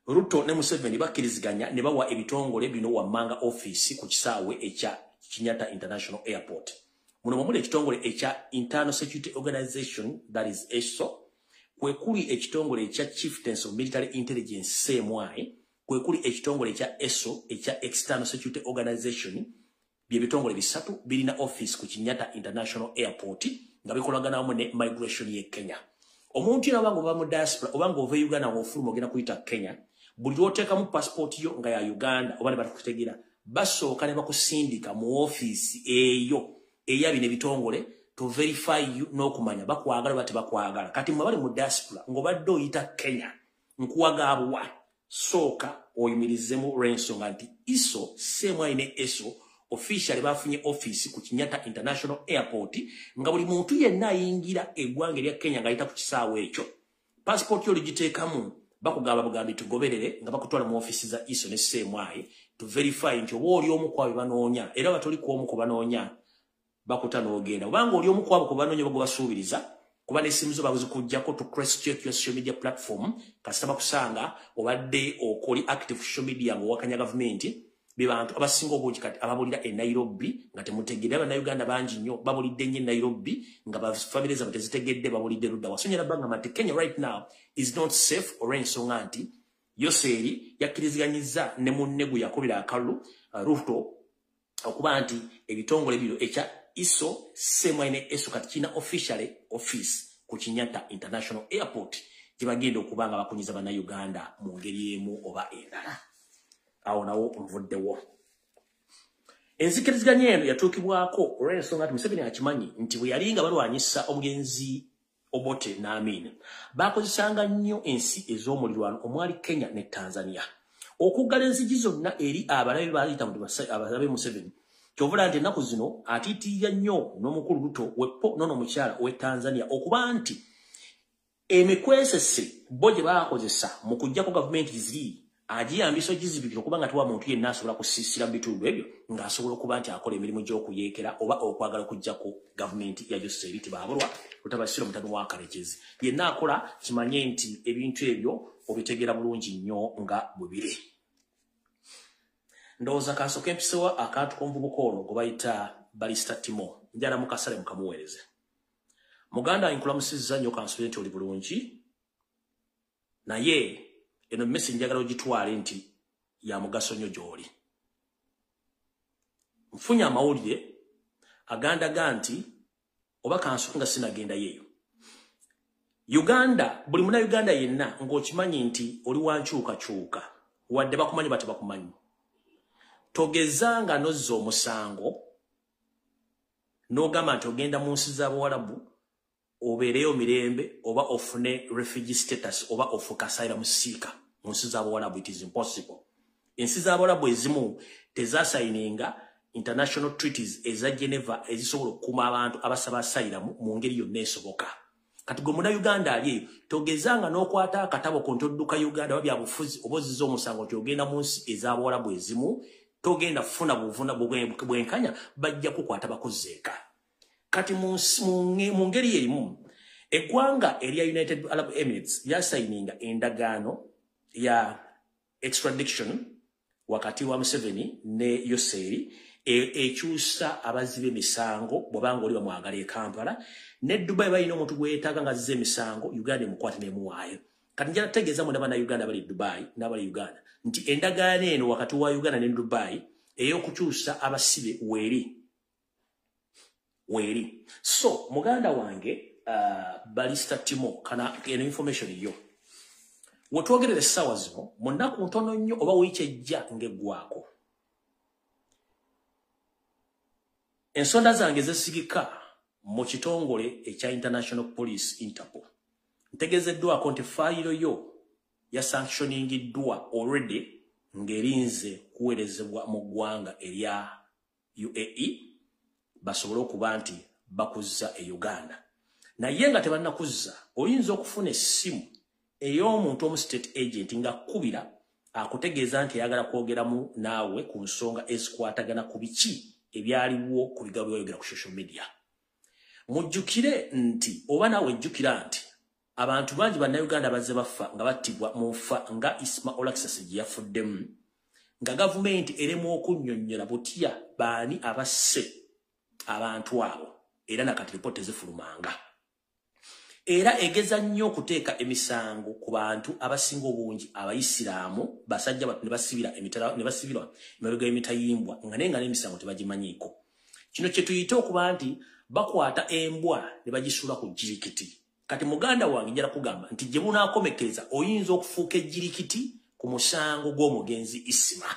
Ruto ne Museveni bakkiriziganya ne bawa ebitongole bino wammanga office ku kisaawe ekya Kenyatta International Airport. Muno mwamule ekitongole ekya Internal Security Organization, that is ESO, kwekuli ekitongole ekya Chieftains of Military Intelligence CMI, kwekuli ekitongole ekya ESO ekya External Security Organization, bye bitongole bisatu birina office ku Kenyatta International Airport nga bikolagana wamu ne migration ye Kenya. Omuntu yena bango ba mu diaspora obanga ove Uganda ng'ofuluma ogenda kuyita Kenya, buli lw'oteekamu passport yo nga ya Uganda oba ne batakutegeera basooka ne bakusindika mu office eyo eyabine bitongole to verify you n'okumanya bakwagala bate bakwagala. Kati mwabali mu diaspora ng'obadde oyita Kenya nkuwagaabwa sooka oyimirizemu olw'ensonga nti ISO CMI ne ESO officially bafunye office ku Kenyatta International Airport nga buli muntu yenna ayingira eggwanga erya Kenya ng'ayita ku kisaawe ekyo passport yo ligiteekamu bakugamba bugambi tugoberere nga bakutwala mu office za ISO ne CMI to verify nti oba oli omu kwabe banoonya era batoli ku omu ku banoonya bakuta n'ogenda. Obanga oli omu kwabo ku banoonya bagwe basuubiriza kuba n'essimu zo bazikuggyako to cross check your social media platform kasita bakusanga obadde okoli active social media ng'owakanya gavumenti be bantu abasinga obungi kati ababulira e Nairobi nga temutegedde Bannayuganda bangi nnyo babulidde nnyo e Nairobi nga bafamire zaabwe tezitegedde babulidde ludda wasonyera bangamba nti Kenya right now is not safe olw'ensonga nti Yoseri yakkiriziganyizza ne munne gwe yakubira akalulu Ruto okuba nti ebitongole bino ekya ISO CMI ne ESO kati kina officially office ku Kenyatta International Airport gye bagenda okuba nga bakunyiza Bannayuganda mu ngeri emu oba endala. Awo nawo nvuddewo. Enzikiriziganya eno yatuukibwako olw'ensonga nti Museveni akimanyi nti bwe yali nga balwanyisa omugenzi Obote n'Amin bakozesanga nnyo ensi ez'omulirwano omwali Kenya ne Tanzania okuggala enzigi zonna eri abalabe baayita abalabe Museveni. Kyovula nti ennaku zino atiitirira nnyo n'omukulu Ruto weppo n'omukyala ow'e Tanzania okuba nti emikwesese bo gye baakozesa mu kuggyako gavumenti ziri agiyambisa ogizibikira okuba nga tuwa muntu yenna asobola kusiisira mu bitundu ebyo ng'asobola okuba nti akola emirimu gy'okuyeekera oba okwagala okuggyako gavumenti ya Yoseri tibabulwa lutabasira mutano wa kalekezi. Yenna akola kimanye nti ebintu ebyo obitegeera bulungi nnyo nga bwe biri. Ndowooza kansooka empisewa akantu k'omuvubuka ono gwe bayita Balista Timo njala mukasale mukamuweereze. Muganda nkulamusizza nnyo kansooka nti oli bulungi naye eno mmesi njagala ogitwale nti ya mugaso nnyo gy'oli. Nfunye amawulire agandaga nti oba kansooka nga sinagenda yeeyo. Uganda buli munnayuganda yenna ng'okimanyi nti oli wankyukakyuka wadde bakumanyi bate bakumanyi. Togezanga nozza omusango n'ogamba nti ogenda mu nsi z'Abawarabu obeereyo mirembe oba ofune refugee status oba ofuuka asylum seeker mu nsi z'Abawarabu. It is impossible. Ensi z'Abawarabu ezimu tezaasayininga international treaties eza Geneva ezisobola okukuuma abantu abasaba asylum mu ngeri yonna esoboka. Kati gwe munnayuganda ali eyo togezanga n'okwata akatabo kontodduka Uganda oba byabufuzi oba ozizza omusango nti ogenda mu nsi ez'Abawarabu ezimu togenda funa buvuna bwenkanya bajja kukwata bakuzeeka. Kati mu ngeri erimu eggwanga erya United Arab Emirates lyasayininga endagaano ya extradition wakati wa Museveni ne Yoseri ekyusa abazibe misango bwabanga oli bamwagala e Kampala ne Dubai bayina omuntu gwetaaga nga azze misango Uganda mukwate ne muwaayo kati njala tegeeza mu n'abaana Uganda bali Dubai n'abali Uganda nti endagaano eno wakati wa Uganda ne Dubai ey'okukyusa abasibe weeri so muganda wange Balista Timo kana eno information yo wotwogerere sawa zino mu nnaku ntono nnyo oba wiiki ejja ng'eggwako ensonda zange zesigika mu kitongole ekya International Police Interpol ntegezeddwako nti fayiro yo ya sanctioningiddwa already ng'erinze kuweerezebwa mu ggwanga erya UAE basobole okuba nti bakuzza e Uganda naye nga tebannakuzza oyinza okufuna essimu ey'omuntu omu state agent nga kkubira akutegeeza nti ayagala kwogeramu naawe ku nsonga ezikwatagana ku biki ebyaliwo ku bigambo byayogera ku social media mujjukire nti oba naawe ejjukira nti abantu bangi bannayuganda bazze bafa nga battibwa mu nfa nga Isma Olaxas gye yafuddemu nga gavumenti eremu okunnyonnyola butya baani abasse abantu abo era nakati ripooti zifulumanga era egeza nnyo okuteeka emisango ku bantu abasinga obungi abayisiraamu basajja batu ne basibirwa emabega y'emitayimbwa nga naye nga n'emisango tebagimanyiiko kino kye tuyite okuba nti bakwata embwa ne bagisuula ku jirikiti kati muganda wange njala kugamba nti gye bunaakomekereza oyinza okufuuka ejjirikiti ku musango gw'omugenzi Isima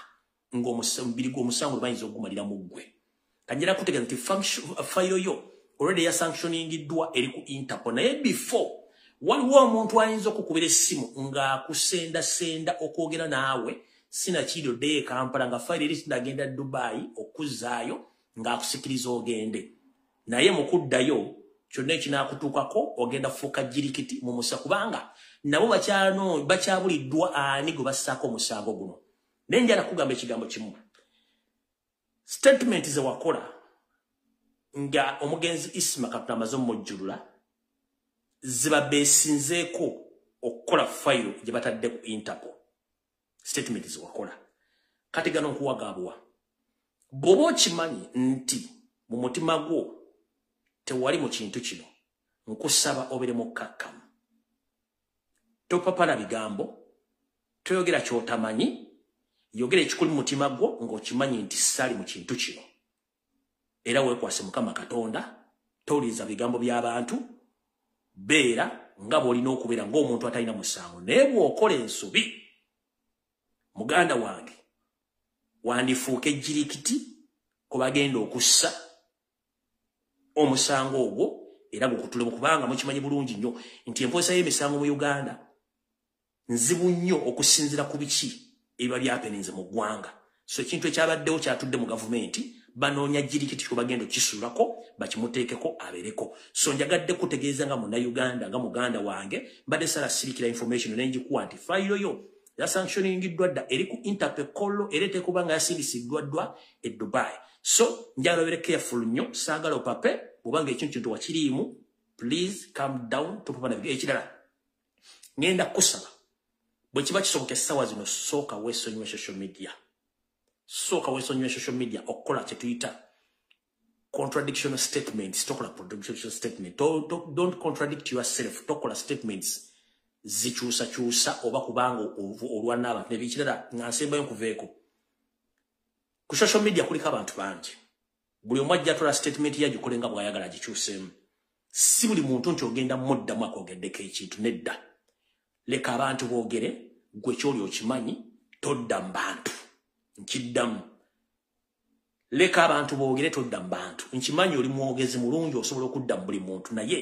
ng'omubiri gw'omusango gwe bayinza okugumalira mu ggwe kanjala kutegeeza nti fayiro yo already ya sanctioningiddwa eri ku Interpol naye before waliwo omuntu ayinza okukubira essimu ng'akusendasenda okwogera naawe sinakiri oddeyo e Kampala nga fayiro eri tinagenda Dubai okuzzaayo ng'akusikiriza ogende naye mu kuddayo kyonna ekinaakutuukako ogenda kufuuka jirikiti mu musa kubanga nabo bakyabuliddwa ani gwe bassaako omusango guno naye njala kugamba ekigambo kimu statement ze wakola nga omugenzi Isma Katonda amaze omujjulula ziba beesinzeeko okukola fayiro gye batadde ku Interpol statement ze wakola kati gano nkuwagaabwa bw'oba okimanyi nti mu mutima gwo tewali mu kintu kino nkusaba obere mukkakkamu topapala bigambo toyogera ky'otamanyi yogera ekikuli mu mutima gwo ng'okimanyi nti sali mu kintu kino era weekwase Mukama Katonda towuliriza bigambo by'abantu beera nga bw'olina okubeera ng'omuntu atalina musango naye bw'okola ensobi muganda wange wandifuuka ejjirikiti kwe bagenda okussa omusango ogwo era gukutulemu kubanga mukimanyi bulungi nnyo nti emposa y'emisango mu Uganda nzibu nnyo okusinzira ku biki ebiba byapeninze mu ggwanga so ekintu ekyabaddewo kyatudde mu gavumenti banoonya jirikiti kwe bagenda okisuulako bakimuteekeko abeereko so njagadde kutegeeza nga munnayuganda nga muganda wange mbadde salasirikira information nenjikuwa nti fayiro yo yasanctioningiddwa dda eri ku Interpol era eteekuba nga yasindisiddwa ddwa e Dubai so njala obere careful nnyo saagala opape bw'obanga ekintu kintu wakiriimu please calm down topapa nabiga ekirala ngenda kusaba bwe kiba kisoboka essaawa zino sooka weesonyiwa social media okukola kye tuyita contradictional statements tokola contradictional statement don't contradict yourself tokola statements zikyusa oba kubanga olwana abantu nebikirala nga nsembayo nkuveeko ku social media kuliko abantu bangi buli omu ajja atola statement yagikole nga bw'ayagala agikyuseemu si buli muntu nti ogenda muddamu akogeddeko ekintu nedda leka abantu boogere gwe kyoli okimanyi todda mu bantu nkiddamu leka abantu boogere todda mu bantu nkimanyi oli mwogezi mulungi osobola okudda mu buli muntu naye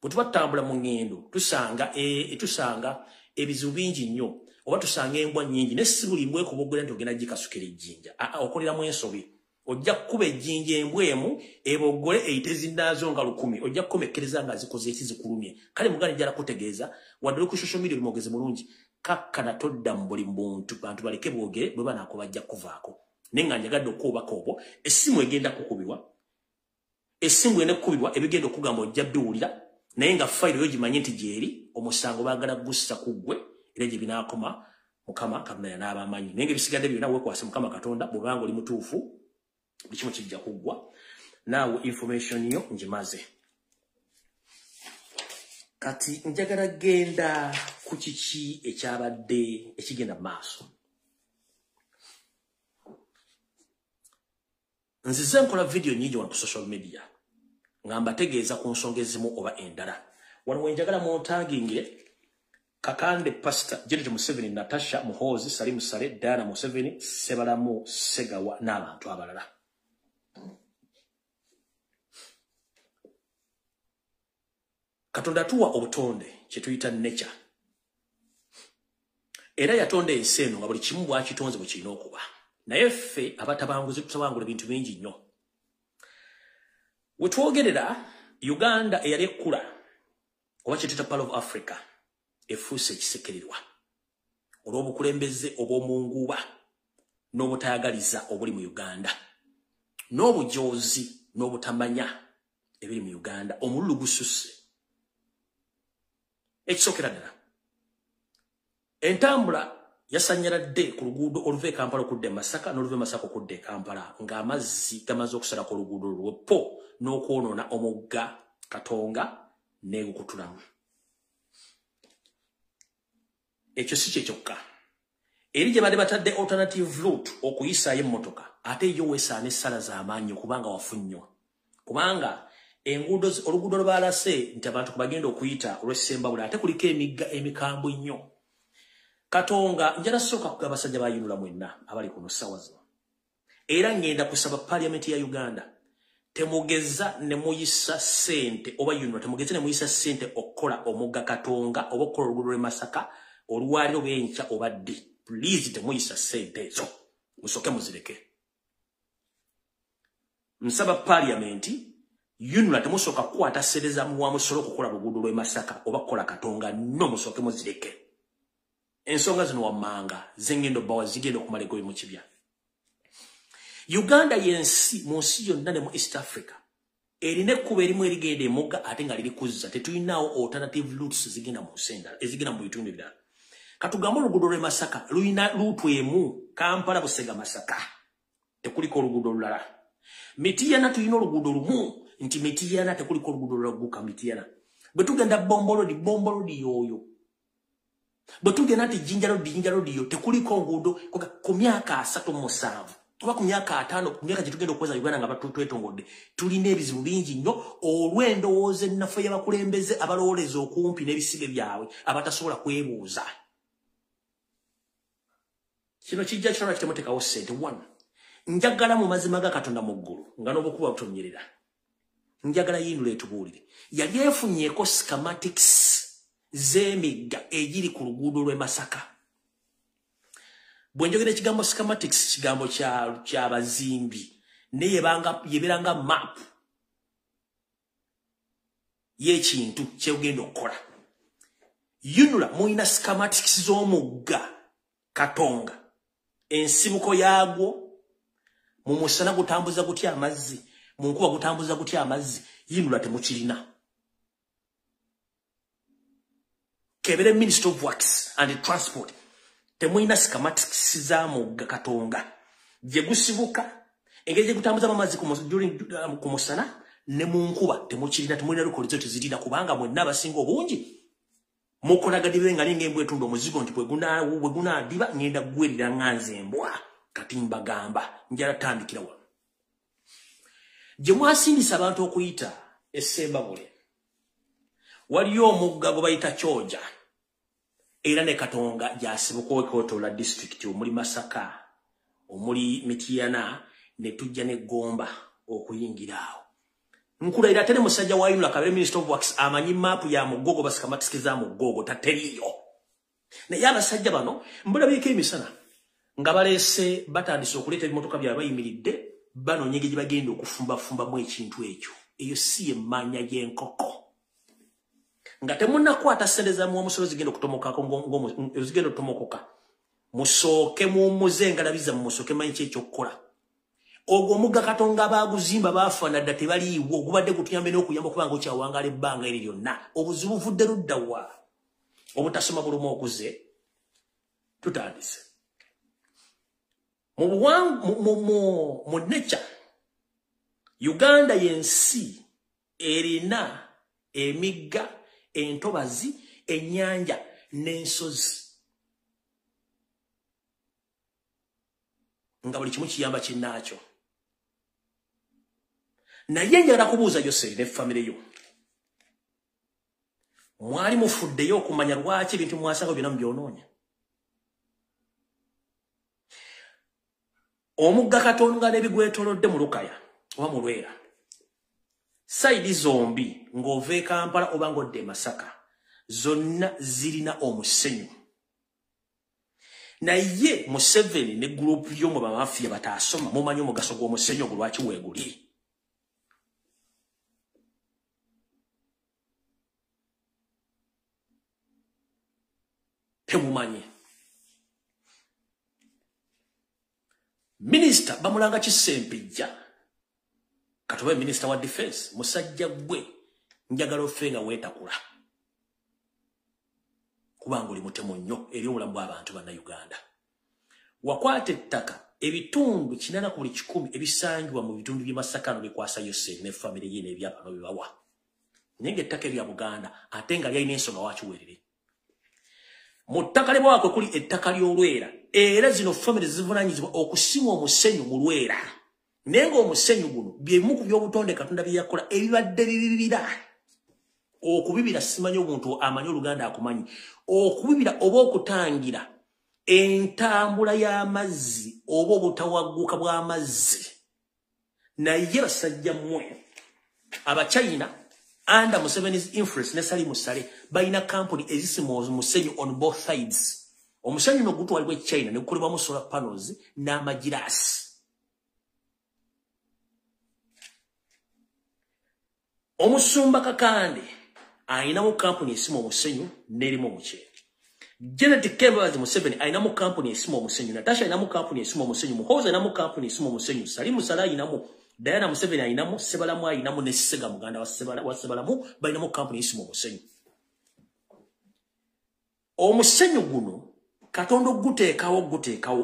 bwe tuba tutambula mu ngendo tusanga ebizibu bingi nnyo oba tusanga embwa nnyingi ne si buli mbwa ekubogera nti ogenda gikasukira ejjinja okoleramu ensobi ojja kukuba ejjinja embwa emu ebogole eyite zinaazo nga 100 ojja kukomekkereza nga zikoze ekizikulumye kale muganda njala kutegeeza wadde oli ku social media oli mwogezi mulungi kakkana todda mu buli muntu bantu baleke boogere bwe banaako bajja kuvaako naye nga njagadde okuubako obwo essimu egenda kukubibwa essimu ene kukubibwa ebigenda okugamba ojja biwulira naye nga fayiro yo gimanye nti gyeri omusango baagala gussa ku ggwe era gye binaakoma Mukama Katonda yanaba amanyi nenge bisigadde byonna wekwase Mukama Katonda bwanga oli mutuufu bikimu kijja kuggwa naawe information yo njimaze kati njagala genda ku kiki ekyabadde ekigenda maaso nzize nkola video nyingi wano ku social media ngamba tegeeza ku nsonga ezimu oba endala wano wenjagala mwotagingire Kakande Pastor Janet Museveni Natasha Muhozi Salimu Sale Diana Museveni Sebalamu Segawa n'abantu abalala Katonda tuwa obutonde kye tuyita nature era yatonda ensi eno nga buli kimu bwakitonze bwe kirina okuba naye ffe abatabanguzi tutabangula ebintu bingi nnyo we twogerera Uganda eyali ekkula oba kye tuyita Pearl of Africa efuuse ekisekerirwa olw'obukulembeze obw'omunguuba n'obutayagaliza obuli mu Uganda n'obujoozi n'obutamanya ebiri mu Uganda omululu gususse ekisookera ddala entambula yasanyaladde ku luguudo oluva e Kampala okudda e Masaka n'oluva e Masaka okudda e Kampala ng'amazzi gamaze okusalako oluguudo lw'eppo n'okwonoona omugga Katonga n'egukutulamu ekyo si kyokka eri gye bali batadde alternative route okuyisaayo emmotoka ate yo weesaana essala z'amaanyi okubanga wafunnyo kubanga oluguudo lw'balase nti abantu bagenda okuyita olw'essembabule ate kuliko emigga emikambwe nnyo Katonga njala sooka kugaba abasajja ba Yunula mwenna abali kuno ssaawa zino era ngenda kusaba Parliament ya Uganda temugeza ne muyisa ssente oba Yunula temugeza ne muyisa ssente okukola omugga Katonga oba okukola oluguudo lw'e Masaka olwaliro b'enkya obadde please temuyisa ssente ezo musooke muzireke nsaba Parliament Yunula temusooka kukwata ssente za muwa musolo okukola luguudo lw'e Masaka oba kukola Katonga no musooke muzireke ensonga zino wammanga zengendo bawa zigenda okumala egoye mu kibya Uganda yensi mu nsi yonna ne mu East Africa erina ekkubo erimu erigenda emugga ate nga liri kuzza tetulinawo alternative routes zigenda mu nsenda ezigenda mu bitundu ebirala katugamba oluguudo lw'e Masaka lulina luutu emu Kampala Busega Masaka tekuliko oluguudo lulala Mityana tulina oluguudo lumu nti Mityana tekuliko oluguudo lulala gguka Mityana bwe tugenda bombolodi yoyo bwe tugenda nti jinjalodi yo tekuliko nguudo ku myaka 37 oba ku myaka 5 ku myaka gye tugenda okweza Uganda nga batwetongode tulina ebizibu bingi nnyo olw'endowooza ennaffe y'abakulembeze abalowoleza okumpi n'ebisige byabwe abatasobola kwebuuza kino kijja kitala kitemutekawo ssente 1 njagala mu mazima ga Katonda mu ggulu nga n'obukuba butonyerera njagala Yinula etubuulire yali efunyeeko schematics z'emigga egiri ku luguudo lw'e Masaka bwe njogera ekigambo schematics kigambo ky'abazimbi naye yeberanga map y'ekintu kyegenda okukola Yinula muyina schematics z'omugga Katonga ensibuko yaagwo mu musana gutambuza gutya amazzi mu nkuba gutambuza gutya amazzi Yinula temukirina kebere Minister of Works and Transport temuyina schematics za mugga Katonga gye gusibuka engeri gye gutambuza amazzi ku musana ne mu nkuba temukirina temulina lukolezo tezirina kubanga mwenna abasinga obungi mukolagadibwe nga ninga embwa etunda omuzigo nti bwe gunaadiba ngenda gwerira nganze embwa kati mbagamba njala tandikira wano gye mwasindisa abantu okuyita essembabule waliyo omugga gwe bayita Kyoja era ne Katonga gyasibuka okwotola district omuli Masaka omuli Mityana ne tujja ne Gomba okuyingiraawo nkulayira ate ne musajja wa Yinula kabere Minister of Works amanyi mapu ya mugogo basikamatike za mugogo tateriyo naye abasajja bano mbulabiko emisana nga baleese batandise okuleeta ebimotoka byabwe bayimiridde banoonye gye bagenda okufumbafumbamu ekintu ekyo eyo si emmanya y'enkoko nga temunnakwata ssente za muwa musolo zigenda okutomokoka musooke mumuze engalabiza musooke manyi ki ekyokukola ogwo omugga Katonga baaguzimba baafaana dda tebaliiwo gubadde gutuyambe n'okuyamba okubanga okyawangaala ebbanga eri lyonna obuzibu buvudde ludda wa obutasoma bulumu okuze tutandise mu nature Uganda yensi erina emigga entobazi ennyanja n'ensozi nga buli kimu kiyamba kinnakyo naye njagala kubuuza Yoseri ne famire yo mwali mufuddeyo okumanya lwaki ebintu mwasanga byonna mu byonoonya omugga Katonga n'ebigwetolodde mu Lukaya oba mu Lwera saidi zombi ng'ova e Kampala oba ng'odde e Masaka zonna zirina omusenyu naye Museveni ne gurupu y'omu bamafiya bataasoma mumanyi omugaso gw'omusenyu ogwo lwaki weeguli temumanyi Minisita bamulanga Kisempijja katobe Minisita wa Defense musajja gwe njagala ofenga weetakula kubanga oli mutemu nnyo eri obulamu bw'abantu banna Uganda wakwata ettaka ebitundu 8 ebisanjibwa mu bitundu by'e Masaka bikwasa Yoseri ne famire ye n'ebyapa bibawa naye ettaka erya Buganda ate nga lyalina ensonga wakiweerere mu ttaka lye bwakwe kuli ettaka ly'Olwera era zino famire zivunaanyizibwa okusima omusenyu mu Lwera naye ng'omusenyu guno byemu ku by'obutonde Katonda bye yakola ebibadde bibibira okubibira simanyi omuntu amanyi Oluganda akumanyi okubibira oba okutangira entambula y'amazzi oba obutawagguka bw'amazzi naye basajja mmwe Abachina under Museveni's influence nesali musale baina company ezisimo musenyu on both sides omusenyu no gutwalibwa e China ne kukolebwa mu solar panels n'amagirasi omusumba Kakande aina mu company esimo musenyu nerimo muche Genetic Kembazi Museveni aina mu company esimo musenyu Natasha aina mu company esimo musenyu Muhoza aina mu company esimo musenyu Salimu Sala aina mu Diana Museveni aina mu Sebalamu aina mu Nesega Muganda wa Sebalamu baina mu company esimo musenyu omusenyu guno Katondo guteekawo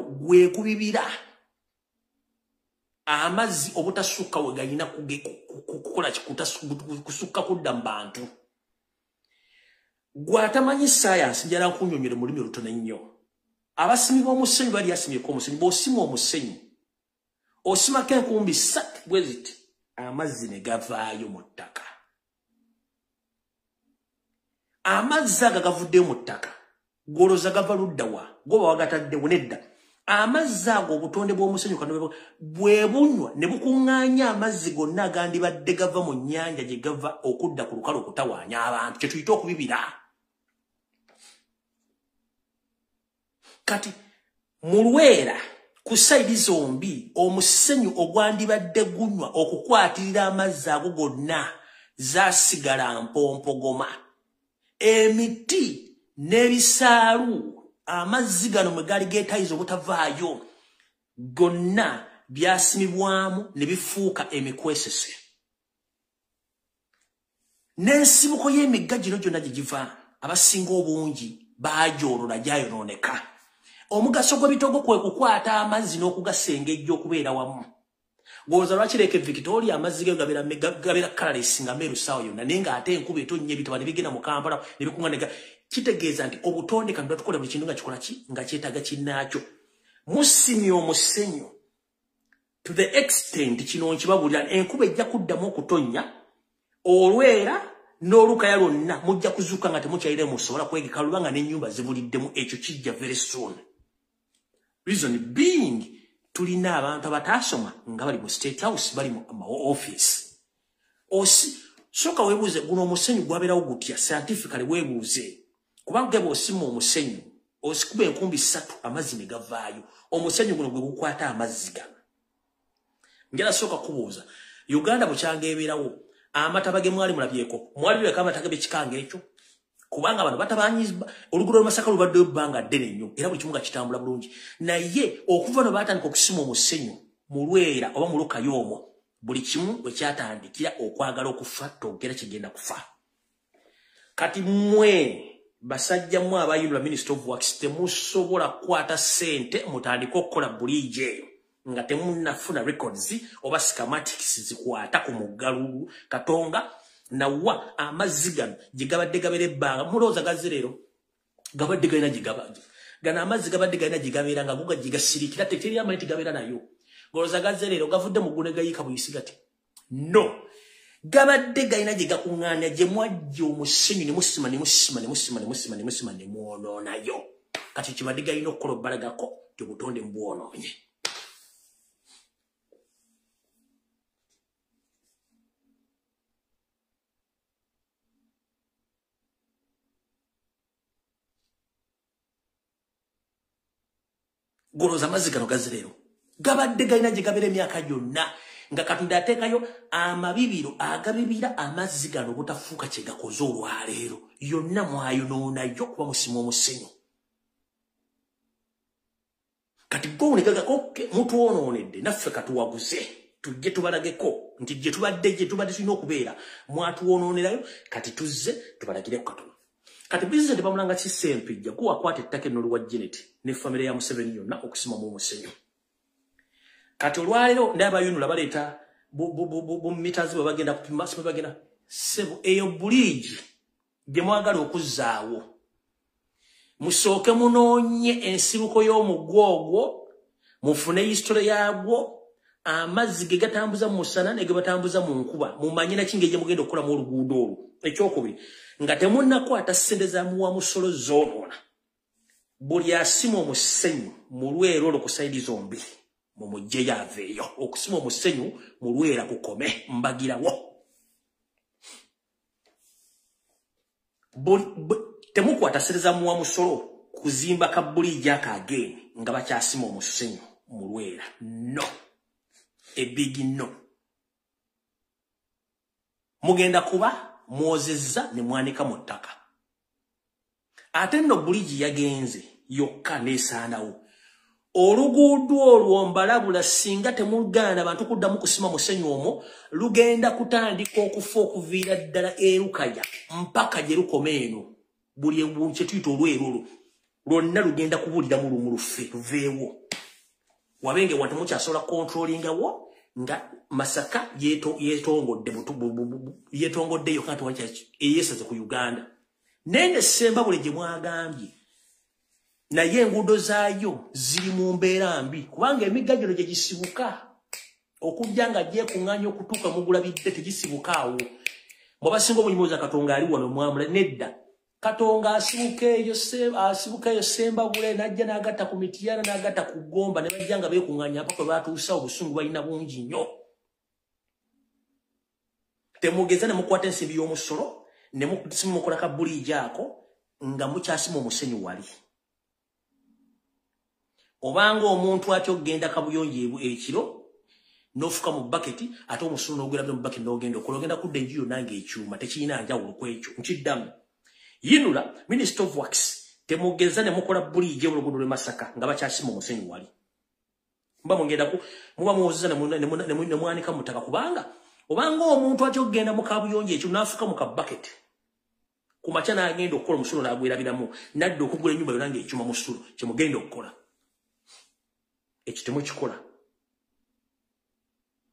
gwe kubibira amazzi obutasukka we gayina kukola kusukka kudda mu bantu gwatamanyi science njala nkunyonyere mulimi olutono nnyo abasimi b'omusenyu bali asimyeko omusenyu bw'osima omusenyu osimako enkumbi 3 bweziti amazzi ne gavaayo mu ttaka amazzi aga gavuddeyo mu ttaka goloza gava ludda wa goba wagataddewo nedda amazzi ago obutonde bw'omusenyu kano bwe bunywa ne bukuŋŋaanya amazzi gonna agandibadde gava mu nnyanja gye gava okudda ku lukalu okutawaanya abantu kye tuyita okubibira kati mu Lwera ku saidi zombi omusenyu ogwandibadde gunywa okukwatirira amazzi ago gonna zaasigala mpompogoma emiti n'ebisaalu amazzi gano mwe gali geetayiza obutavaayo gonna byasimibwamu ne bifuuka emikwesese n'ensibuko y'emigga gino gyonna gye giva abasinga obungi baagyolora gyayonooneka omugaso gw'ebitogo kwe kukwata amazzi n'okugasengejja okubeera wamu gwoza lwaki leeka Victoria amazzi ge gabeera kalaleesi nga meeru ssaawa yonna naye ng'ate enkuba etonnya ebitaba ne bigenda mu Kampala ne bikuŋŋaaneka kitegeeza nti obutonde Katonda tukola buli kintu nga kikola ki nga kyetaaga kinnaakyo musimye omusenyu to the extent kino nkibabulira enkuba ejja kuddamu okutonnya Olwera n'Olukaya lwonna mujja kuzuuka nga temukyayire musobola kwegeka lubanga n'ennyumba zibuliddemu ekyo kijja very soon reason being tulina abantu abataasoma nga bali mu State House bali mu office soka weebuuze guno omusenyu gwabeerawo gutya scientifically weebuuze kubanga bwe osima omusenyu osikuba enkumbi 3 amazzi ne gavaayo omusenyu guno gwe gukwata amazzi gano njala soka kubuuza Uganda bukyanga ebeerawo amataba ge mwali mulabyeko mwali lweka amataga b'ekikanga ekyo kubanga bano batabanyizibwa oluguudo lw'Masaka lubaddeyo ebbanga ddene nnyo era buli kimu nga kitambula bulungi naye okuva no baatandika okusima omusenyu mu Lwera oba mu Lukaya omwo buli kimu bwe kyatandikira okwagala okufa togera kigenda kufa kati mmwe basajja mu abayinula Minister of Works temusobola kwata sente mutandika okukola bulije eyo nga temunnafuna records oba schematics zikwata ku muggalulu Katonga nawa amazzi gano gye gabadde gabera ebbanga mulowooza gazerero gabadde galina gye gabadde gana amazzi gabadde galina gye gabeera nga guga gye gasirikira teteri amanyi nti gabeera nayo ngolowooza gazerero gavudde mu ggune gayiika buyisi gati no gabadde galina gye gakuŋŋaanya gye mwajja omusenyu ne musima ne mwononayo kati kibadde galina okukola obbalagako ti obutonde mbwonoonye goloza amazzi gano gazirero gabadde galina gye gabeera emyaka gyonna nga Katonda ateekayo amabibiro agabibira amazzi gano butafuuka kye gakoze olwaleero yonna mwayonoonayo kuba musima omusenyu kati gowonegagakoke mutwonoonedde naffe katuwaguze tujje tubalageko nti gye tubadde tulina okubeera mwatuwonoonerayo kati tuzze tubalagireko katono kati bizinesi bamulanga kisempijja kuwakwata ettaka ennoli wa Janet ne famire ya Museveni yonna okusimamu omusenyu kati olwaleero n'abayunula baleeta mitazi bwe bagenda kupima bwe bagenda sebo eyo buliji gye mwagala okuzzaawo musooke munoonye ensibuko y'omugwa ogwo mufune hisitole yaagwo amazzi ge gatambuza mu musana ne ge batambuza mu nkuba mumanye na kinge gye mugenda okukolamu oluguudo olwo ekyokubiri nga temunnakwata ssente za muwa musolo zoonoona buli asima omusenyu mu lwero olwo ku sayidi zombi mumujje yaveeyo okusima omusenyu mu lwera kukome Mbagirawo temukwata ssente za muwa musolo kuzimba kabuliji akaageni nga bakyasima omusenyu mu lwera no ebigi no mugenda kuba mwozezza ne mwanika mu ttaka ate nno buliji yagenze yokka neesaanawo oluguudo olwo mbalabula singa temugaana bantu kuddamu kusima musenyu omwo lugenda kutandika okufa okuviira ddala erukaya mpaka gye lukoma eno buli kye tuyita olwero olwo lwonna lugenda kubuliramu lumu lufe luveewo wabenge wantu mukyasobola kontrolingawo nga Masaka yetongoddeyo kanti wakyaki eyeesaze ku Uganda nende semba buli gye mwagambye naye enguudo zaayo ziri mu mbeera mbi kubanga emigga gino gye gisibuka okujja nga gyekuŋŋaanya okutuuka mugulabidde tegisibuka awo mwabasinga omunyumoza Katonga ali wano mwamula nedda Katonga asibuka eyo semba bule najja n'agatta ku Mitiyana n'agatta ku Gomba ne bajja nga beekuŋŋaanya mpaka baatuusa obusungu balina bungi nnyo temugeza ne mukwata ensimbi y'omusolo ne mukola ka buliji ako nga mukyasima omusenyu wali obanga omuntu atyo genda kabuyonje ekiro nofuka mu bucket ate omusulu n'ogwera mu bucket n'ogenda okola ogenda kudda enju yonna ng'ekyuma tekirina njawulo ku ekyo nkiddamu yinula Minister of Works temugeza ne mukola buliji oluguudo lw'e Masaka nga bakyasima omusenyu wali mba mugenda ku muba muwozeza ne mwanika mu ttaka kubanga obanga omuntu atyo genda mu kabuyonje ekyo n'afuka mu ka bucket ku makya n'agenda okukola omusulu n'agwerabiramu nadda okugula ennyumba yonna ng'ekyuma musulu kye mugenda okukola ekyo temukikola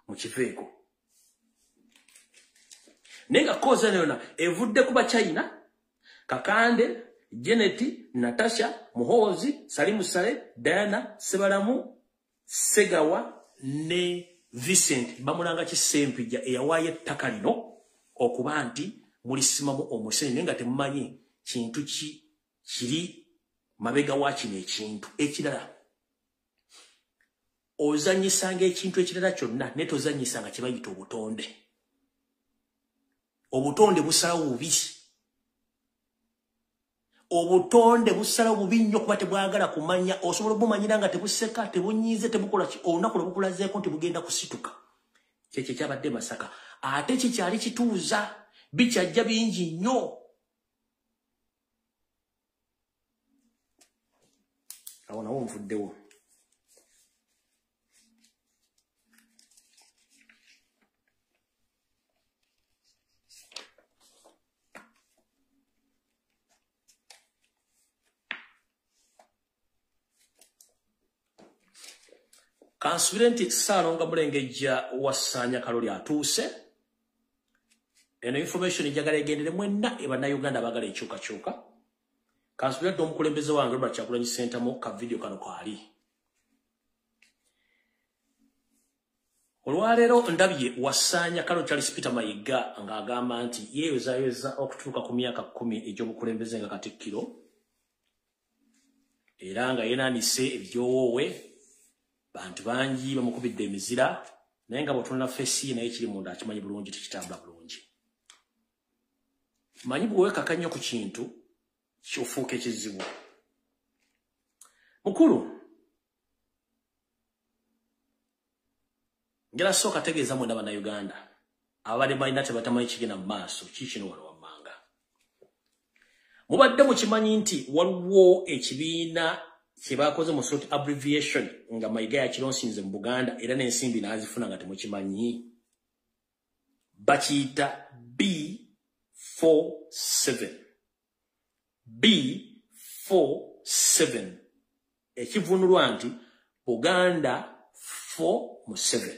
mukiveeko naye nga kooza yonna evudde ku Bachina Kakande Janet Natasha Muhoozi Salimu Sale Diana Sebalamu Segawa ne Vincent bamulanga kisempijja eyawaayo ettaka lino okuba nti mulisimamu omusenyu naye nga temumanyi kintu kiri mabega wa kino ekintu ekirala ozanyisanga ekintu ekirala kyonna naye tozanyisanga kye bayita obutonde busalawo bubi obutonde busalawo bubi nnyo kuba tebwagala kumanya osobola obumanyira nga tebuseka tebunyiize tebukola olunaku lwe bukulazeeko nti bugenda kusituka kyekyo kyabadde Masaka ate kikyali kituuza bikyajja bingi nnyo awo nawo nvuddewo kansubire nti Ssaalonga Mulengejja Wasanya Kaloli atuuse. Eno information njagala egendere mwenna Bannayuganda abagala ekyukakyuka. Kansubire nti omukulembeze wange Robert Kyagulanyi Ssentamu ka video kano kwali. Olwaleero ndabye Wasanya Kaloli Charles Peter Mayiga ng'agamba nti yeeyozayeza okutuuka ku myaka 10 egy'obukulembeze nga Katikkiro. Era nga yenaanise ebyowoowe. Bantu bangi bamukubidde emizira naye nga bw'otunula fesi naye kiri munda akimanyi bulungi tekitambula bulungi. Manyi bw'owekaka nnyo ku kintu ky'ofuuka ekizibu. Mukulu ngera sooka tegeeza mwenda Bannayuganda ababadde balina tebatamanyi kigenda mu maaso kiikino wano wammanga. Mubadde mukimanyi nti waliwo ekibiina kyebakoze mu sort abbreviation nga Mayiga yakironsinze mu Buganda era n'ensimbi n'azifuna nga temukimanyi. Bakiyita B47. B47 ekivunulwa nti Buganda 4-7.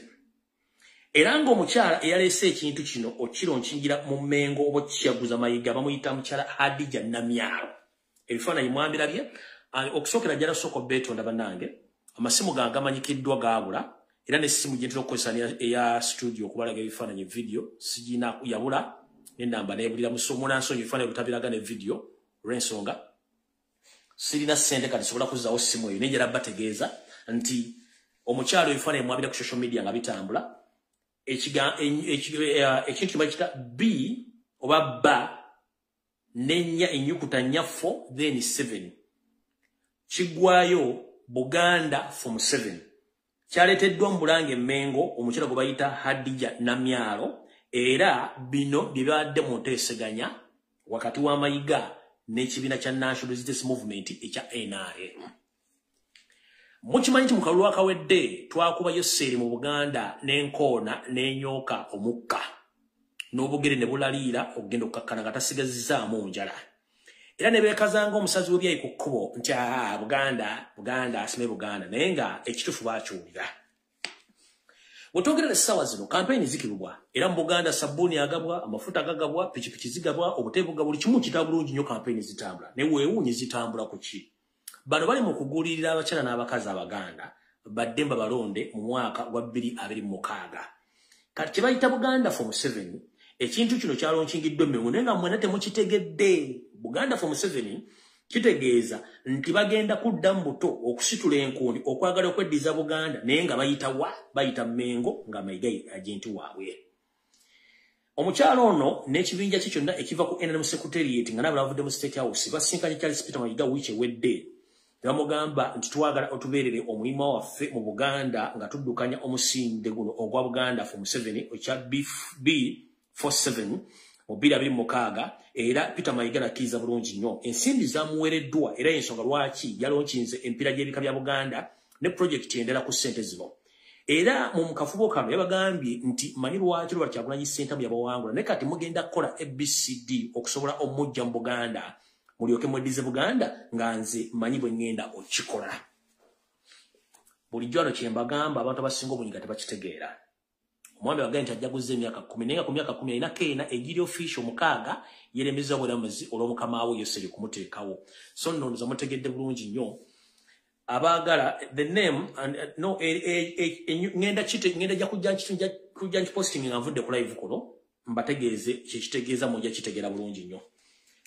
Era ng'omukyala eyaleese ekintu kino okironkingira mu Mmengo oba kiyaguza Mayiga bamuyita mukyala Hadija Namyalo. Ebifaananyi mwambirabye. Okusookera jjala soko beetonda bannange amasimu gange amanyikiddwa gaabula era n'essimu gye ntera okukozesa eya studio okubalaga ebifaananyi video sigina yabula n'ennamba neebulira munansonyi ebifaananyi butabiraga ne video olw'ensonga sirina ssente kati sobola kuzzaawo ssimu eyo naye njala bategeeza nti omukyalo ebifaananyi mwabira ku social media nga bitambula ekintu kibakita B oba ba n'ennya ennyukuta nnya 4 then 7 Kigwayo Buganda 7. Kyaleteddwa mu Bulange Mmengo omukyala gwe bayita Hadija Namyalo era bino bibadde mu nteeseganya wakati wa Mayiga n'ekibiina kya National Resistance Movement ekya NRM. Mukimanyi nti mu kalulu akawedde twakuba Yoseri mu Buganda n'enkoona n'enyooka omukka n'obugere ne bulaliira okugenda okukakkana nga tasigazizzaamu njala. Era ne beekazanga omusazi w'ebyayi ku kkubo nti Buganda asime Buganda naye nga ekituufu baakiwulira. Bw'otwogerera essaawa zino kampeyini zikirubwa era mu Buganda sabbuuni agabwa, amafuta gagabwa, pikipiki zigabwa, obutebe bugabwa, buli kimu kitaba bulungi nnyo kampeyini zitambula. Naye weewuunye zitambula ku ki? Bano bali mu kugulirira abakyala n'abakazi Abaganda badde babalonde mu mwaka gwa 2026. Kati kye bayita Buganda 7 ekintu kino kyalonkingiddwa Mmengo naye nga mwena temukitegedde. Buganda 7 kitegeeza nti bagenda kudda mu buto okusitula enkuuni okwagala okweddiza Buganda naye nga bayita Mmengo nga Mayiga agenti waabwe. Omukyalo ono n'ekibinja kye kyonna ekiva ku NRM Secretariat nga nabo bavudde mu State House basinkanye Charles Peter Mayiga wiiki ewedde. Bamugamba nti twagala otubeerere omulimu waffe mu Buganda nga tuddukanya omusinde guno ogwa Buganda 7 ekya B47 mu 2026 era Peter Mayiga nakkiriza bulungi nnyo. Ensimbi zamuweereddwa era ensonga lwaki yalonkinze empiira gy'ebika bya Buganda ne project endala ku ssente zino. Era mu kafubo kano yabagambye nti manyi lwaki Robert Kyagulanyi Ssentamu yabawangula ne kati mugenda kukola ABCD okusobola omujja mu Buganda mulyoke mweddize Buganda nga nze manyi bwe ngenda okikola. Bulijjo ano kye mbagamba abantu abasinga obunyiga tebakitegeera. Omwami bagambye nti ajjaguza emyaka 10 naye nga ku myaka 10 alina keena egiri official 6 yeremeza obulamuzi olw'omukama we Yoseri kumuteekawo. So nno nza mutegedde bulungi nnyo. Abagala the name and no ngenda jja kujja posting nga nvudde ku live kuno mbategeeze kitegeeza mu nja kitegeera bulungi nnyo.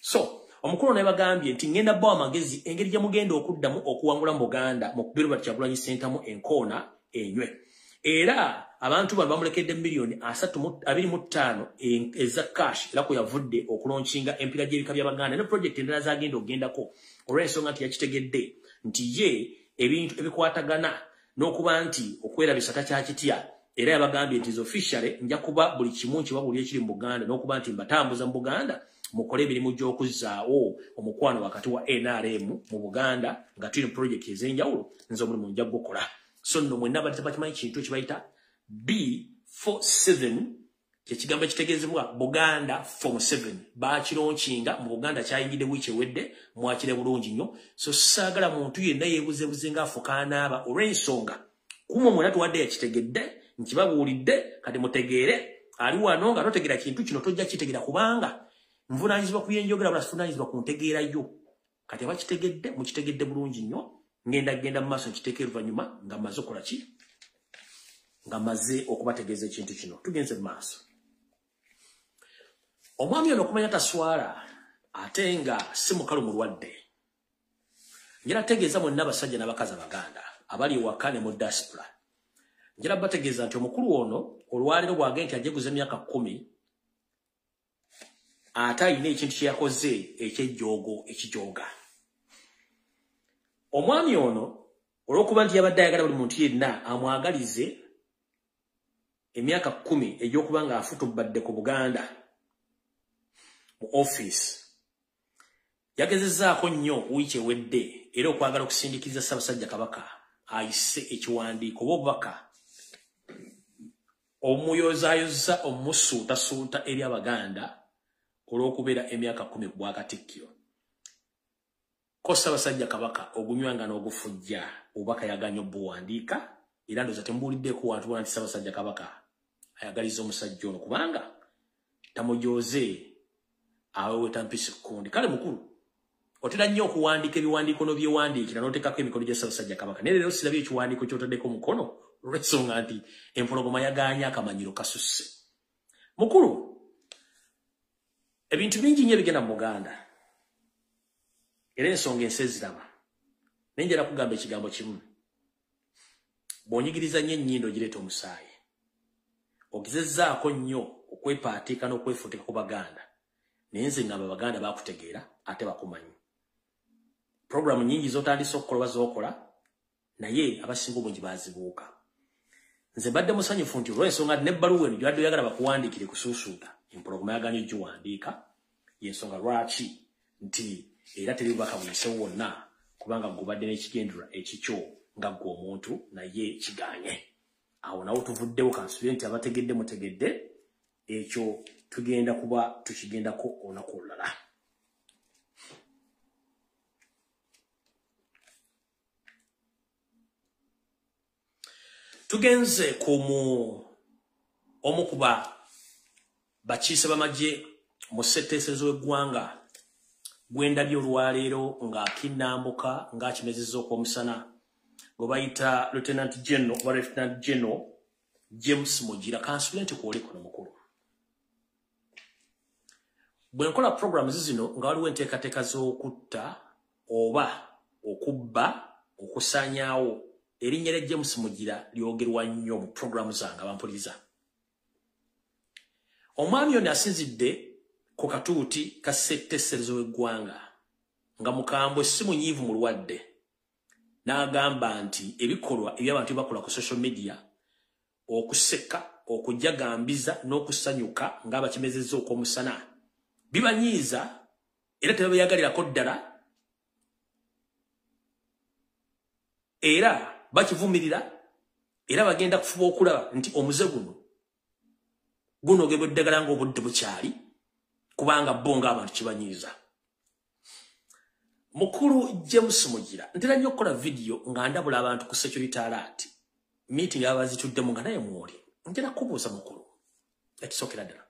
So omukulu naye bagambye nti ngenda bbawa amagezi engeri gye mugenda okuddamu okuwangula mu Buganda mu Robert Kyagulanyi Ssentamu enkoona enywe. Era abantu bano bamulekedde miliyoni 325 eza cash era ko yavudde okulonkinga empiira gy'ebika bya Baganda ne project endala zagenda ogendako olw'ensonga nti yakitegedde nti ye ebintu ebikwatagana n'okuba nti okwerabisa takyakitya era yabagambye nti officially nja kuba buli kimu nkibabuli ekiri mu Buganda n'okuba nti mbatambuza mu Buganda mukole emirimu gy'okuzzaawo omukwano wakati wa NRM mu Buganda nga tuli project ez'enjawulo nze omulimu nja gukola. So nno mwenna bali tebakimanyi kintu kibayita B47 kyekigambo ekitegeezebwa Buganda 7 baakironshinga mu Buganda kyayingidde wiiki ewedde mwakire bulungi nnyo. So saagala muntu yenna yeebuzeebuze ng'afuka anaaba olw'ensonga Kumwe mwena tuwadde yakitegedde nkibabuulidde kati mutegeere ali wano nga totegeera kintu kino tojja kitegeera kubanga nvunaanyizibwa ku byenjogera bula sivunaanyizibwa ku ntegeerayo kati abakitegedde mukitegedde bulungi nnyo ngenda mu maaso nkiteeka oluvannyuma nga mmaze okukola ki nga mmaze okubategeeza ekintu kino tugenze mu maaso. Omwami ono okumanya taswala ate nga si mukalu mulwadde njera tegeeza mwenna abasajja n'abakazi Abaganda abali ewaka ne mu diaspora njera bategeeza nti omukulu ono olwaleero bw'agenda nti ajja kuguza emyaka 10 ate alina ekintu kye yakoze ekijooga. Omwami ono olw'okuba nti yabadde ayagala buli muntu yenna amwagalize emyaka 10 egy'okuba ng'afutubadde ku Buganda mu office yagezezzaako nnyo wiiki ewedde era okwagala okusindikiza Ssaabasajja Kabaka ayise ekiwandiiko oba obubaka omuyozaayoza omusuutasuuta eri Abaganda olw'okubeera emyaka 10 ku Bwakatikkiro. Ko Ssaabasajja Kabaka ogunywanga n'ogufujja obubaka yaganya obuwandiika era ndowooza temubuuliddeeko wantu bona nti Ssaabasajja Kabaka ayagaliza omusajja ono kubanga tamujooze aweweta mpisi kundi. Kale mukulu otera nnyo okuwandiika ebiwandiiko n'obyewandiikira n'oteekako emikono gya Ssaabasajja Kabaka naye leero sirabye ekiwandiiko ky'otaddeko mukono olw'ensonga nti empologoma yagaanya akamanyiro kasusse. Mukulu ebintu bingi nnyo ebigenda mu Buganda era ensonga ensi eziraba naye njala kugamba ekigambo kimu bw'onyigiriza nnyo ennyindo gireeta omusaayi ogezezzaako nnyo okwepaatiika n'okwefuutika ku Baganda naye nze ngamba Abaganda baakutegeera ate bakumanyi. Programu nyingi z'otandise okukola bazookola naye abasinga obungi baazibuuka. Nze mbadde musanyufu nti olw'ensonga n'ebbaluwa eno gy'obadde oyagala bakuwandiikire kusuusuuta empologoma yagaanye oggiwandiika y'ensonga lwaki nti era teri bubaka buyise wonna kubanga gubadde n'ekigendera ekikyo nga ggwe omuntu naye kigaanye. Awo nawo tuvuddewo kansubire nti abategedde mutegedde ekyo tugenda kuba tukigendako olunaku olulala. Tugenze ku omu kuba bakiise bamagye mu ssetteesezo w'eggwanga gwendabye olwaleero ng'akinnambuka ng'akimezezza okw'omusana gwe bayita Lieutenant General oba Lieutenant General James Mugira. Kansubire nti kwoli kuno mukulu bwe nkola programs zino nga waliwo enteekateeka z'okutta oba okubba okusaanyaawo erinnya lya James Mugira lyogerwa nnyo mu programu zange abampuliriza. Omwami ono asinzidde ku katuuti ka ssetteesezo w'eggwanga nga mukambwe si munyiivu mulwadde n'agamba nti ebikolwa eby'abantu bakola ku social media okuseka okujagambiza n'okusanyuka ng'abakimezezza okw'omusana bibanyiiza era tebabeyagalirako ddala era bakivumirira era bagenda kufuba okulaba nti omuze guno ogebwa eddagala ng'obudde bukyali kubanga bo ng'abantu kibanyiiza. Mukulu James Mugira ntera nnyo okukola video nga ndabula abantu ku security alert meeting abazituddemu nga naye mwoli njala kubuuza mukulu ekisookera ddala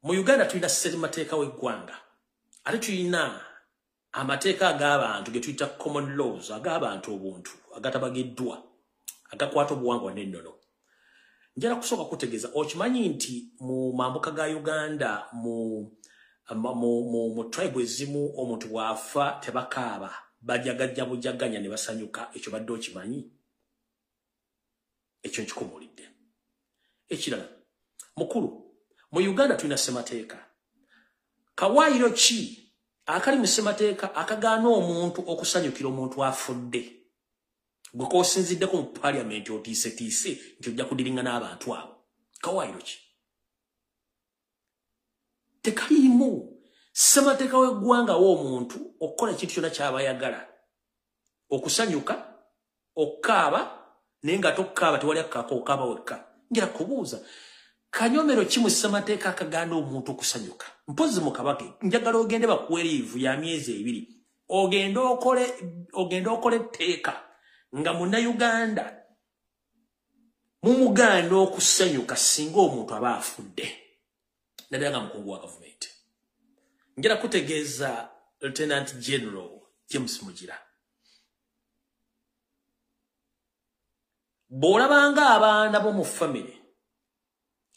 mu Uganda tulina ssemateeka w'eggwanga ate tulina amateeka ag'abantu ge tuyita common laws ag'abantu obuntu agatabagiddwa agakwata obuwangwa n'ennono. Njala kusooka kutegeeza okimanyi nti mu mambuka ga Uganda mu tribe ezimu omuntu bw'afa tebakaaba bajagajja bujaganya ne basanyuka. Ekyo badde okimanyi? Ekyo nkikumuulidde. Ekirala mukulu mu Uganda tulina ssemateeka. Kawaayiro ki akali mu ssemateeka akagaana omuntu okusanyukira omuntu afudde gwe k'osinziddeko mu parliament otiisetiise nti ojja kudiringa n'abantu abo? Kawaayiro ki? Tekaliimu. Ssemateeka w'eggwanga w'omuntu okukola ekintu kyonna ky'abayagala okusanyuka okukaaba naye nga tokkaaba tewali akkaako okaaba wekka. Njala kubuuza kanyomero ki mu ssemateeka akagaana omuntu okusanyuka? Mpozi mu kabaka njagala ogende bakuwe liivu ya myezi 2 ogende okole etteeka nga Munnayuganda mumugaana okusanyuka singa omuntu aba afudde naddala nga mukungu wa gavumenti. Njala kutegeeza Lieutenant General James Mugira. Bw'olabanga abaana b'omu family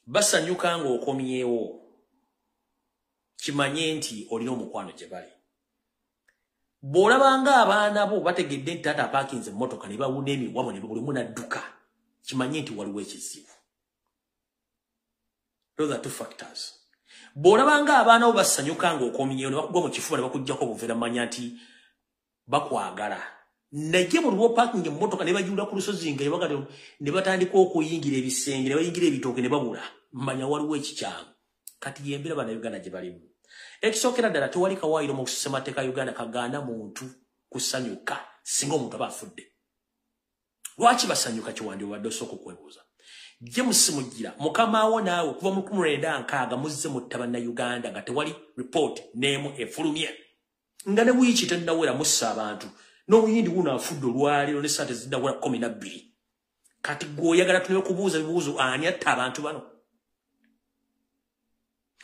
basanyuka ng'okomyewo, kimanye nti olina omukwano gye bali. Bw'olabanga abaana bo bategedde nti taata apaakinze emmotoka ne bawuna emiwabo ne buli mumu n'adduka, kimanye nti waliwo ekizibu. Those are two factors. Bw'olabanga abaana bo basanyuka ng'okomyewo ne bakugwa mu kifuba ne bakuggyako obuveera manya nti bakwagala. Naye buli lw'opaakinga emmotoka ne bagiwula ku lusozi nga ebagala ne batandika okuyingira ebisenge ne bayingira ebitooke ne babula, manya waliwo ekikyamu. Kati yembera Bannayuganda gye balimu. Ekisookera ddala tewali kawaayiro mu ssemateeka Uganda kagaana muntu kusanyuka singa omuntu aba afudde. Lwaki basanyuka kiwandi obadde osooka okwebuuza? James Mugira mukama wo naawe kuva mu 1996 muzze mutta Bannayuganda nga tewali report n'emu efulumye. Nga ne wiiki tennawera mussa abantu. N'omuyindi wuno afudde olwaleero ne ssente zinnawera 12. Kati gw'oyagala tuleme kubuuza bibuuzo ani atta abantu bano?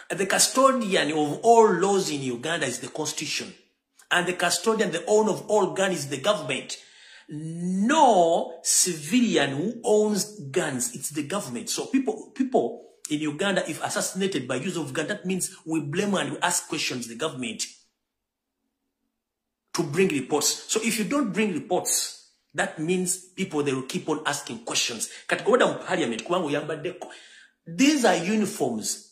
The custodian of all laws in Uganda is the constitution. And the custodian, the owner of all guns is the government. No civilian who owns guns, it's the government. So people in Uganda, if assassinated by use of gun, that means we blame and we ask questions the government to bring reports. So if you don't bring reports, that means people, they will keep on asking questions. Parliament, these are uniforms.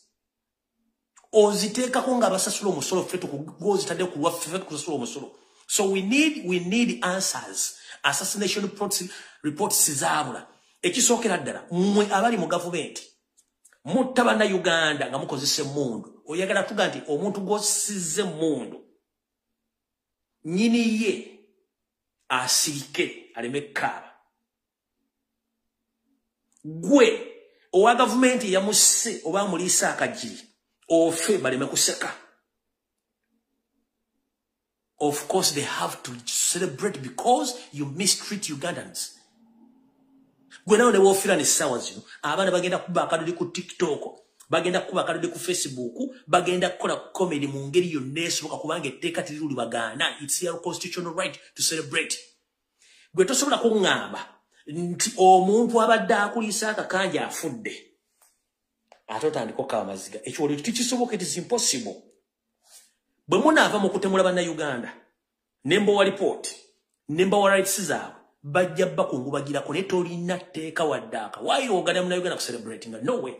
Oziteeka konga abasasula omusolo ffe tukugozitadde ku lwaffe ffe tukusasula omusolo. So we need answers. Assassination reports zaabula. Ekisookera ddala mmwe abali mu gavumenti mutta Bannayuganda nga mukozesa emmundu. Oyagala tuga nti omuntu gw'osizza emmundu nnyini ye asirike aleme kkaaba. Gwe owa gavumenti yamusse oba amuliisa akajiri ofe baleme kuseka. Of course, they have to celebrate because you mistreat Ugandans. Gwenawo ne wofira ne sawa zino abaana bagenda kuba akaduli ku TikTok, bagenda kuba akaduli ku Facebook, bagenda kukola comedy mu ngeri yonna esoboka kubanga etteeka teriruli bagaana. It's your constitutional right to celebrate. Gwe tosobola kuŋŋamba nti omuntu abadde akuliisa akakanja afudde ate otandika okkaaba amaziga. Ekyo tekisoboka, it is impossible. Bwe munaava mu kutemula Bannayuganda ne mbawa report ne mbawa rights zaabwe bajja bakungubagirako ne tolina tteeka wadde aka. Why ogenda Munnayuganda ku celebrating? No way.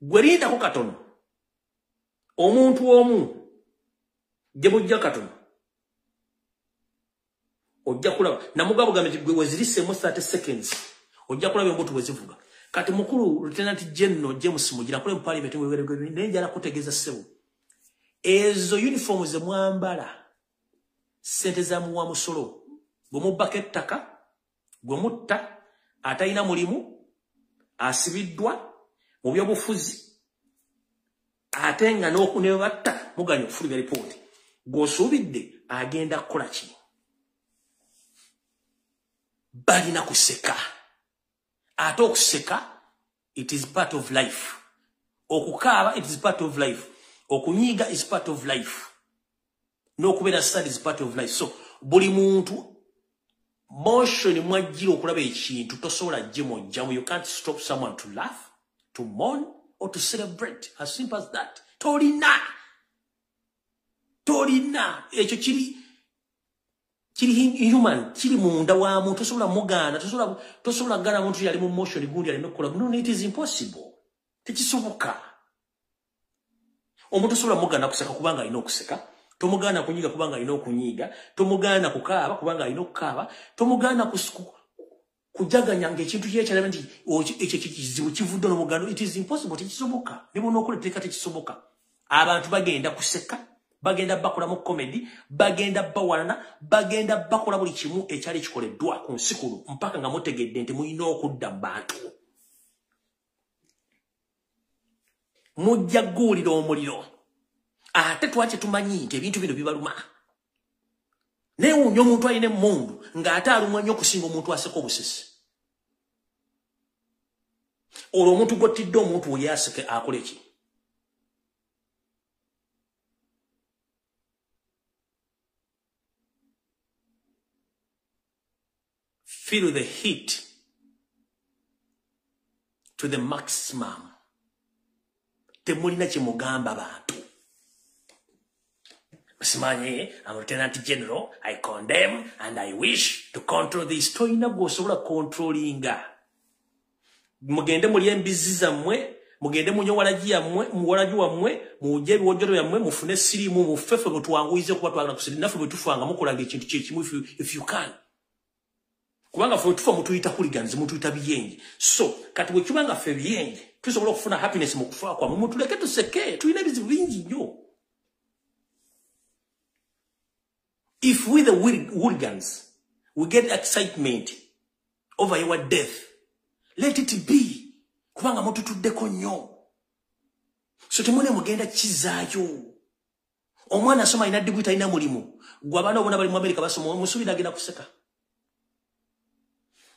Gwe lindako katono omuntu omu gye bujja katono ojja kulaba namugabo gambe gwe wezirisemu 30 seconds ojja kulaba embuto wezivuga. Kati mukulu Lieutenant General James Mugira kule mu Parliament naye njala kutegeeza ssebo ezo uniform ze mwambala ssente za muwa musolo bwe mubbako ettaka gwe mutta atalina mulimu asibiddwa mu byobufuzi ate nga n'okunebatta muganya okufulumya ripooti gw'osuubidde agenda kukola ki? Balina kuseka. Ate okuseka, it is part of life. Okukaaba, it is part of life. Okunyiga is part of life. N'okubeera sad is part of life. So, buli muntu motion mwajjira okulaba ekintu tosobola gyemojjamu. You can't stop someone to laugh, to mourn, or to celebrate. As simple as that. Tolina. Ekyo kiri human, kiri munda wa muntu tosobola mugana, tosobola gana muntu yali mu motion gundi yali nokola. No, it is impossible. Tekisoboka. Omuntu tosobola mugana kuseka kubanga alina okuseka. Tomugana kunyiga kubanga alina okunyiga. Tomugana kukaaba kubanga alina okukaaba. Tomugana kujaganya ng'ekintu ky'ekyalaba nti ekyo kizibu kivudde n'omugano. It is impossible. Tekisoboka. Ne bw'onookola etteeka tekisoboka. Abantu bagenda kuseka. Bagenda bakola mu comedy, bagenda bawalana, bagenda bakola buli kimu ekyali kikoleddwa ku nsi kuno mpaka nga mutegedde nti mulina okudda mu bantu. Mujja gguulira omuliro. Ate twaki tumanyi nti ebintu bino bibaluma. Neewuunya omuntu alina emmundu ng'ate alumwa nnyo okusinga omuntu aseka obusisi. Olwo omuntu gwottidde omuntu oyo aseke akole ki? Feel the heat to the maximum. Temulina kye mugamba bantu. Simanye, I'm Lieutenant General, I condemn and I wish to control this. Toina gosobola controllinga. Mugende muli embizi zammwe, mugende munyo walagi wammwe, muje ebiwojjolo byammwe, mufune sirimu, mufefe mutwanguyize kuba twagala kusiri naffe bwe tufanga mukolanga ekintu kyekimu if you can. Kubanga ffe tufa mutuyita hooligans, mutuyita biyenje. So, kati bwe kibanga ffe biyenje, tusobola okufuna happiness mu kufa kwammwe, mutuleke tuseke, tulina ebizibu bingi nnyo. If we the hooligans, we get excitement over your death, let it be. Kubanga mututuddeko nnyo. So temune mugenda kizaayo. Omwana asoma ina digwita ina mulimu. Gwe abaana obona bali mu America basoma musubira agenda kuseka.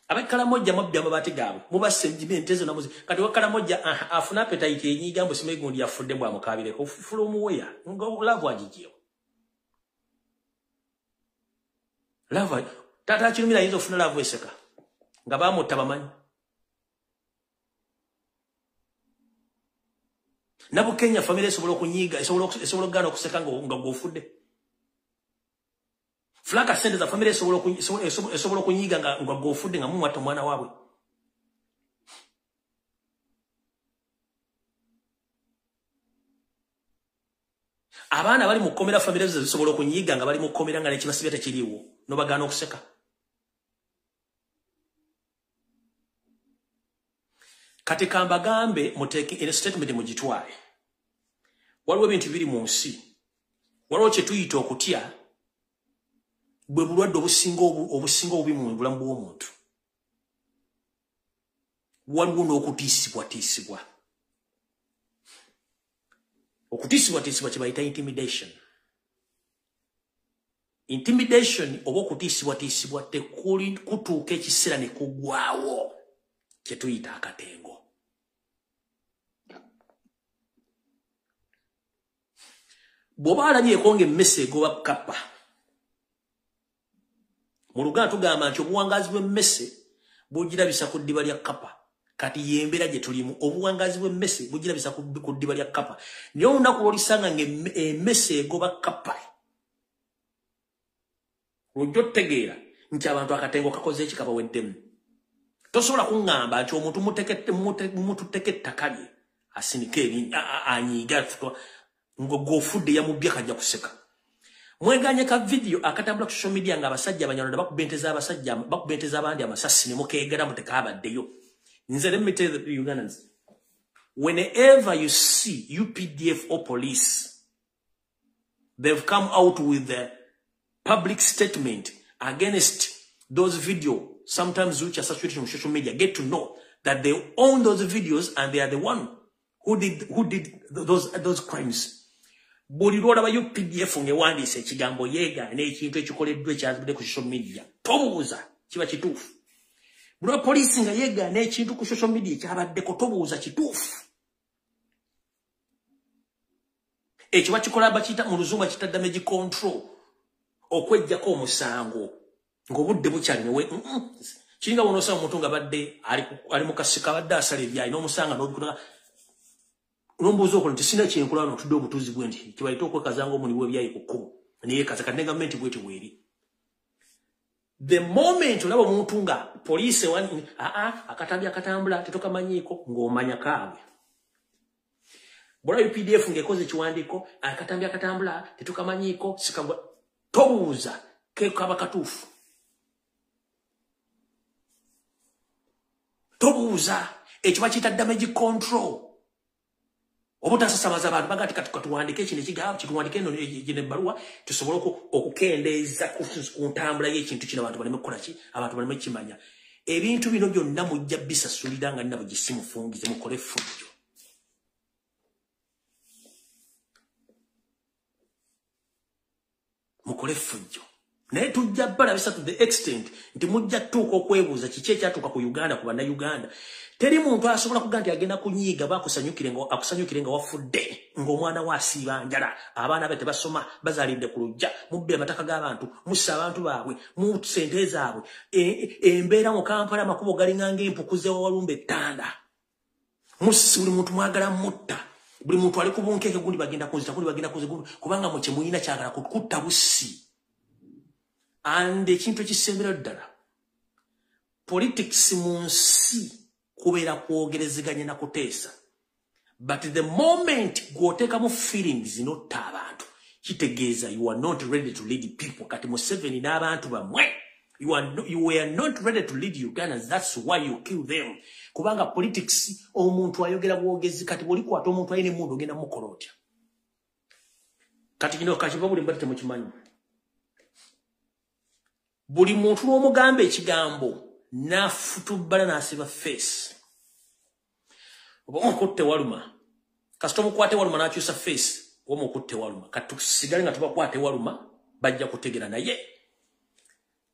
Abekala mojja mabbi amabaate gaabwe. Mubase mjimentezo na muzi. Kati wakala mojja afuna appetite enyiga mbo simegundi yafudde bwa mukabireko. From where? Ngo love ajijiyo. Lava tata chirumira hizo funa lava eseka nga bamutta bamanyi nabo Kenya family esobola okunyiga esobola gana okuseka nga gofudde flaka sente za family esobola okunyiga nga gofudde nga mumwatta mwana waabwe abaana bali mu komera family esobola okunyiga nga bali mu komera nga nekibasibya tekiriwo no bagana okuseka kati kambagambe muteke in statement mugitwale waliwo ebintu biri mu nsi waliwo kye tuyita okutya bwe bulwadde obusinga obubi mu bulamu bw'omuntu waliwo n'okutiisibwa okutiisibwa kye bayita intimidation. Intimidation oba okutiisibwa tekuli kutuuka ekiseera ne kugwawo kye tuyita akatengo. Bw'oba alabyeeko ng'emmese egoba kkapa mu Luganda tugamba nti obuwangazi bw'emmese bugirabisa ku ddiba lya kkapa. Kati yembera gye tulimu obuwangazi bw'emmese bugirabisa ku ddiba lya kkapa. Naye olunaku lw'olisanga ng'emmese egoba kkapa ojja otegeera nti abantu akatengo kakoze eki kabaweddemu. Tosobola kuŋŋamba nti omuntu mututteko ettaka lye asinika anyiiga ng'ofudde yamubbye kajja kuseka. Mweganye ka video akatambula ku social media ng'abasajja abanyarwanda bakubenteza abandi amasasi ne mukeegera mutekabaddeyo. Nze let me tell the Ugandans, whenever you see UPDF or police, they've come out with the public statement against those videos, sometimes which are saturated on social media, get to know that they own those videos and they are the one who did those crimes. Buli lw'olaba ba UPDF ngewandiise ekigambo yeega n'ekintu ekikoleddwa ekyazibudde ku social media, tobuuza kiba kituufu. Buli lwa poliisi nga yeega n'ekintu ku social media ekyabaddeko, tobuuza kituufu. Ekyo bakikola bakiyita mu Luzungu bakiyita damage control, okweggyako omusango ng'obudde bukyali newe kiringa bw'onoosanga omuntu nga badde ali mu kasika badde asala ebyayi n'omusanga n'obikula nombuuza okola nti sina kyenkola n'otudde obutuuzi bwe nti kibayita okwekazanga omuli w'ebyayi ku kkubo neyeekaza kati ne gavumenti bweti bweri. The moment olaba omuntu nga poliisi akatambi akatambula tetukamanyiiko ng'omanya kaabwe. Bw'olaba UPDF ng'ekoze ekiwandiiko akatambi akatambula tetukamanyiiko sikagwa, tobuuza kekaba katuufu. Tobuuza ekyo bakiyita damage control. Obutasasamaza abantu bagati kati katuwandike kino ekigambo kituwandike eno gino ebbaluwa tusobole okukendeeza ku ntambula y'ekintu kino abantu baleme kukola ki, abantu baleme kimanya. Ebintu bino byonna mujja bisasulira nga nabo gisimufungize mukole ffujjo. Mukole ffujjo. naye tujja balabisa to the extent nti mujja tuuka okwebuuza kiki ekyatuuka ku Uganda ku bannayuganda. Teri muntu asobola kuga nti agenda kunyiiga bakusanyukire nga wafudde ng'omwana we asiiba njala, abaana be tebasoma, bazaalidde ku lujja, mubbe amataka g'abantu, mussa abantu baabwe, mu ssente zaabwe, embeera mu Kampala amakubo galinga ng'empukuze wa Walumbe ettanda. Mussi buli muntu mwagala mutta, buli muntu ali ku bunkeeke, gundi bagenda kunzita, gundi bagenda kunzita, kubanga mu kye muyina kyagala kutta bussi. And ekintu ekisembera ddala, politics mu nsi kubeera kwogerezeganya na kuteesa. But the moment gw'oteekamu feelings notta abantu, kitegeeza you are not ready to lead people. Kati Museveni n'abantu bamwe, you were not ready to lead Ugandans. That's why you kill them. Kubanga politics omuntu ayogera bwogezi, kati bw'olikwata omuntu ayina emmundu ogenda mukola otya. Kati kino kakiva buli mbadde temukimanyi. Buli muntu n'omugamba ekigambo n'afutubbala n'asiba face. Oba omukutte waluma. Kasita omukwate waluma n'akyusa face, omukutte waluma. Kati tusigale nga tubakwate waluma, bajja kutegera naye.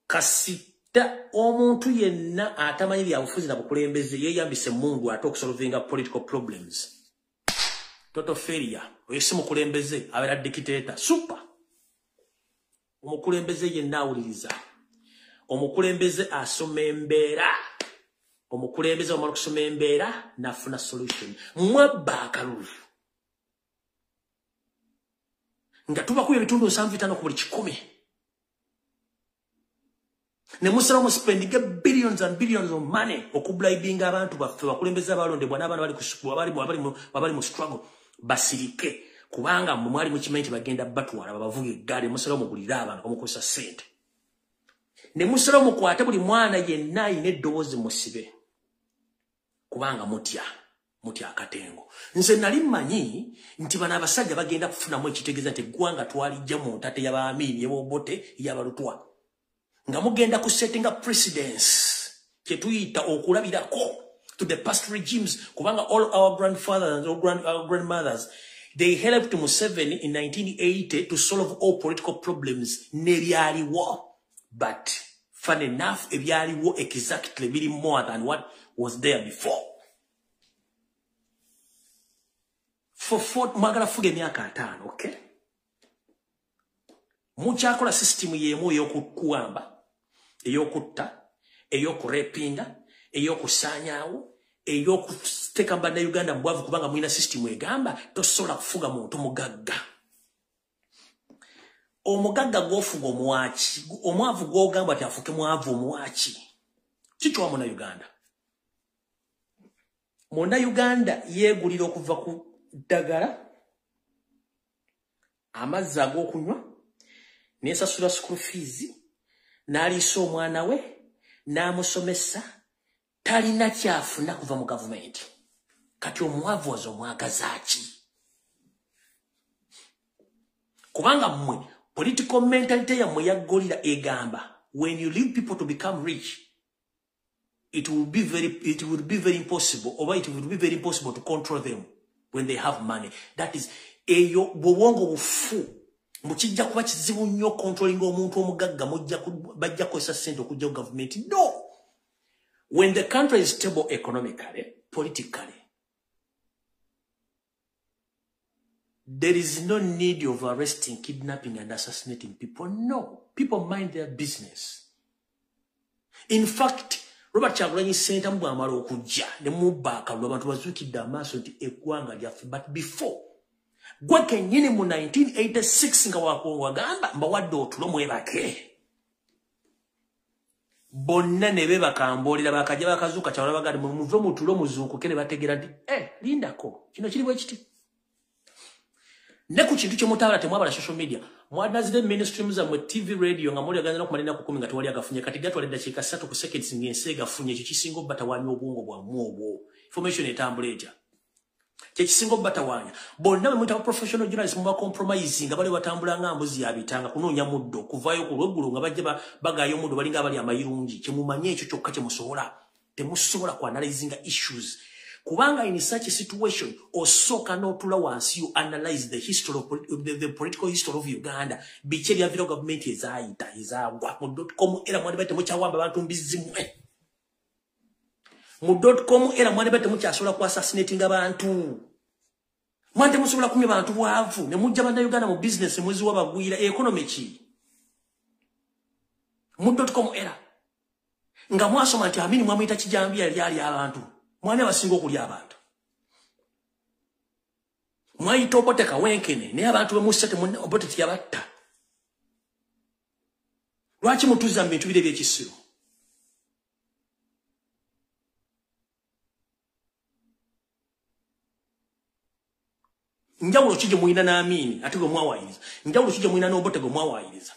Kasita omuntu yenna atamanyi byabufuzi na bukulembeze yeeyambise mungu ate okusolvinga political problems. Total failure. Oyo si mukulembeze, abeera dictator. Super. Omukulembeze yenna awuliriza. Omukulembeze asoma embeera. Omukulembeze omala okusoma embeera n'afuna solution. Mwabba akalulu. Nga tubakuba ebitundu 75 ku buli 100. Ne musala mu spending billions and billions of money okublibinga abantu baffe bakulembeze abalondebwa n'abaana bali ku school abali mu struggle basirike kubanga mwali mu kimanyi bagenda batwala babavuga eggaali musala mu bulira abantu bamukozesa sente. Ne musala mu kwate buli mwana yenna ayina eddoboozi musibe. Kubanga mutya akatengo. Nze nali mmanyi nti bana abasajja bagenda kufunamu ekitegeeza nti eggwanga twalijja mu ntate y'abaamiini y'Obote y'abalutwa. Nga mugenda ku setting up precedence kye tuyita okulabirako to the past regimes. Kubanga all our grandfathers and our grandmothers, they helped Museveni in 1980 to solve all political problems. Nebyaliwo. But fun enough, ebyaliwo exactly really more than what was there before. Mwagala fuga emyaka 5, okay? Muchakola system yemu eyokukuwamba, eyokutta, eyokurepinga, eyokusaanyaawo, eyokuteka bannayuganda mbwavu kubanga mwina system egamba tosobola kufuga muntu mugagga. Omugagga gwofuga omwaki, omwavu gwogamba ti afuke mwavu omwaki. Kichwa muna Uganda. Muna Uganda yegulira okuva ku ddagala, amazzi ag'okunywa, n'esasula school fees, n'aliisa omwana we, n'amusomesa, talina kyafuna kuva mu gavumenti. Kati omwavu wazo omwagaza ki? Kubanga mmwe political mentality yammwe yaggolira egamba when you leave people to become rich, it would be very impossible, or it would be very impossible to control them when they have money. That is eyo bwongo bufu. Mukijja kuba kizibu nnyo controlling omuntu omugagga bajja kukozesa ssente okujja ku government. No. When the country is stable economically, politically, there is no need of arresting, kidnapping, and assassinating people. No. People mind their business. In fact, Robert Chagulanyi senta mbwamala okujja ne mubaka abantu bazuukidde amaaso nti eggwanga lyaffe. But before, gwe kennyini mu 1986 nga wagamba mbawadde otulo mwebake. Bonna ne beebaka mboolera bakajja bakazuuka kyawala bagandi muve mu tulo muzuukuke ne bategeera nti lindako kino kiri bwe kiti. Ne ku kintu ky'omutabala temwabala social media. Mwanazire mainstream za mu TV radio nga muli aganda okumalina ku 10 nga tewali agafunye kati gatwala dakiika 3 ku seconds ng'ense gafunye ekyo kisinga obbatawaanya obwongo bwammwe obwo. Information etambula etya. Kye kisinga obbatawaanya. Bonna bwe mwita professional journalists mu compromise nga bali batambula nga mbuzi yabitanga kunoonya muddo kuvaayo ku lweggulo nga bajja bagaayo muddo balinga abali amayirungi. Kye mumanye ekyo kyokka kye musobola. Temusobola ku analyzinga issues. Kubanga in such a situation, osoka no tula wansi you analyze the history of the political history of Uganda. Bicheri ya vilo government izagwa. Mu.com era mwani bete mucha wamba bantu mbizimwe. Mu.com era mwani bete mucha asola kwa assassinating abantu. Mwante musobola kumya bantu bwavu. Ne mujja banda Uganda mu business mwezi wabagwira economy ki. Mu.com era. Nga mwasoma nti amini mwamuyita kijambya yali abantu. Mwana basinga okulya abantu. Mwayita opoteka wenkene naye abantu bemusate munne opoteti yabatta. Lwaki mutuza mu bintu bire by'ekisiro? Njawulo kije muina na amini ate gwe mwawayiriza. Njawulo kije muina n'obote gwe mwawayiriza.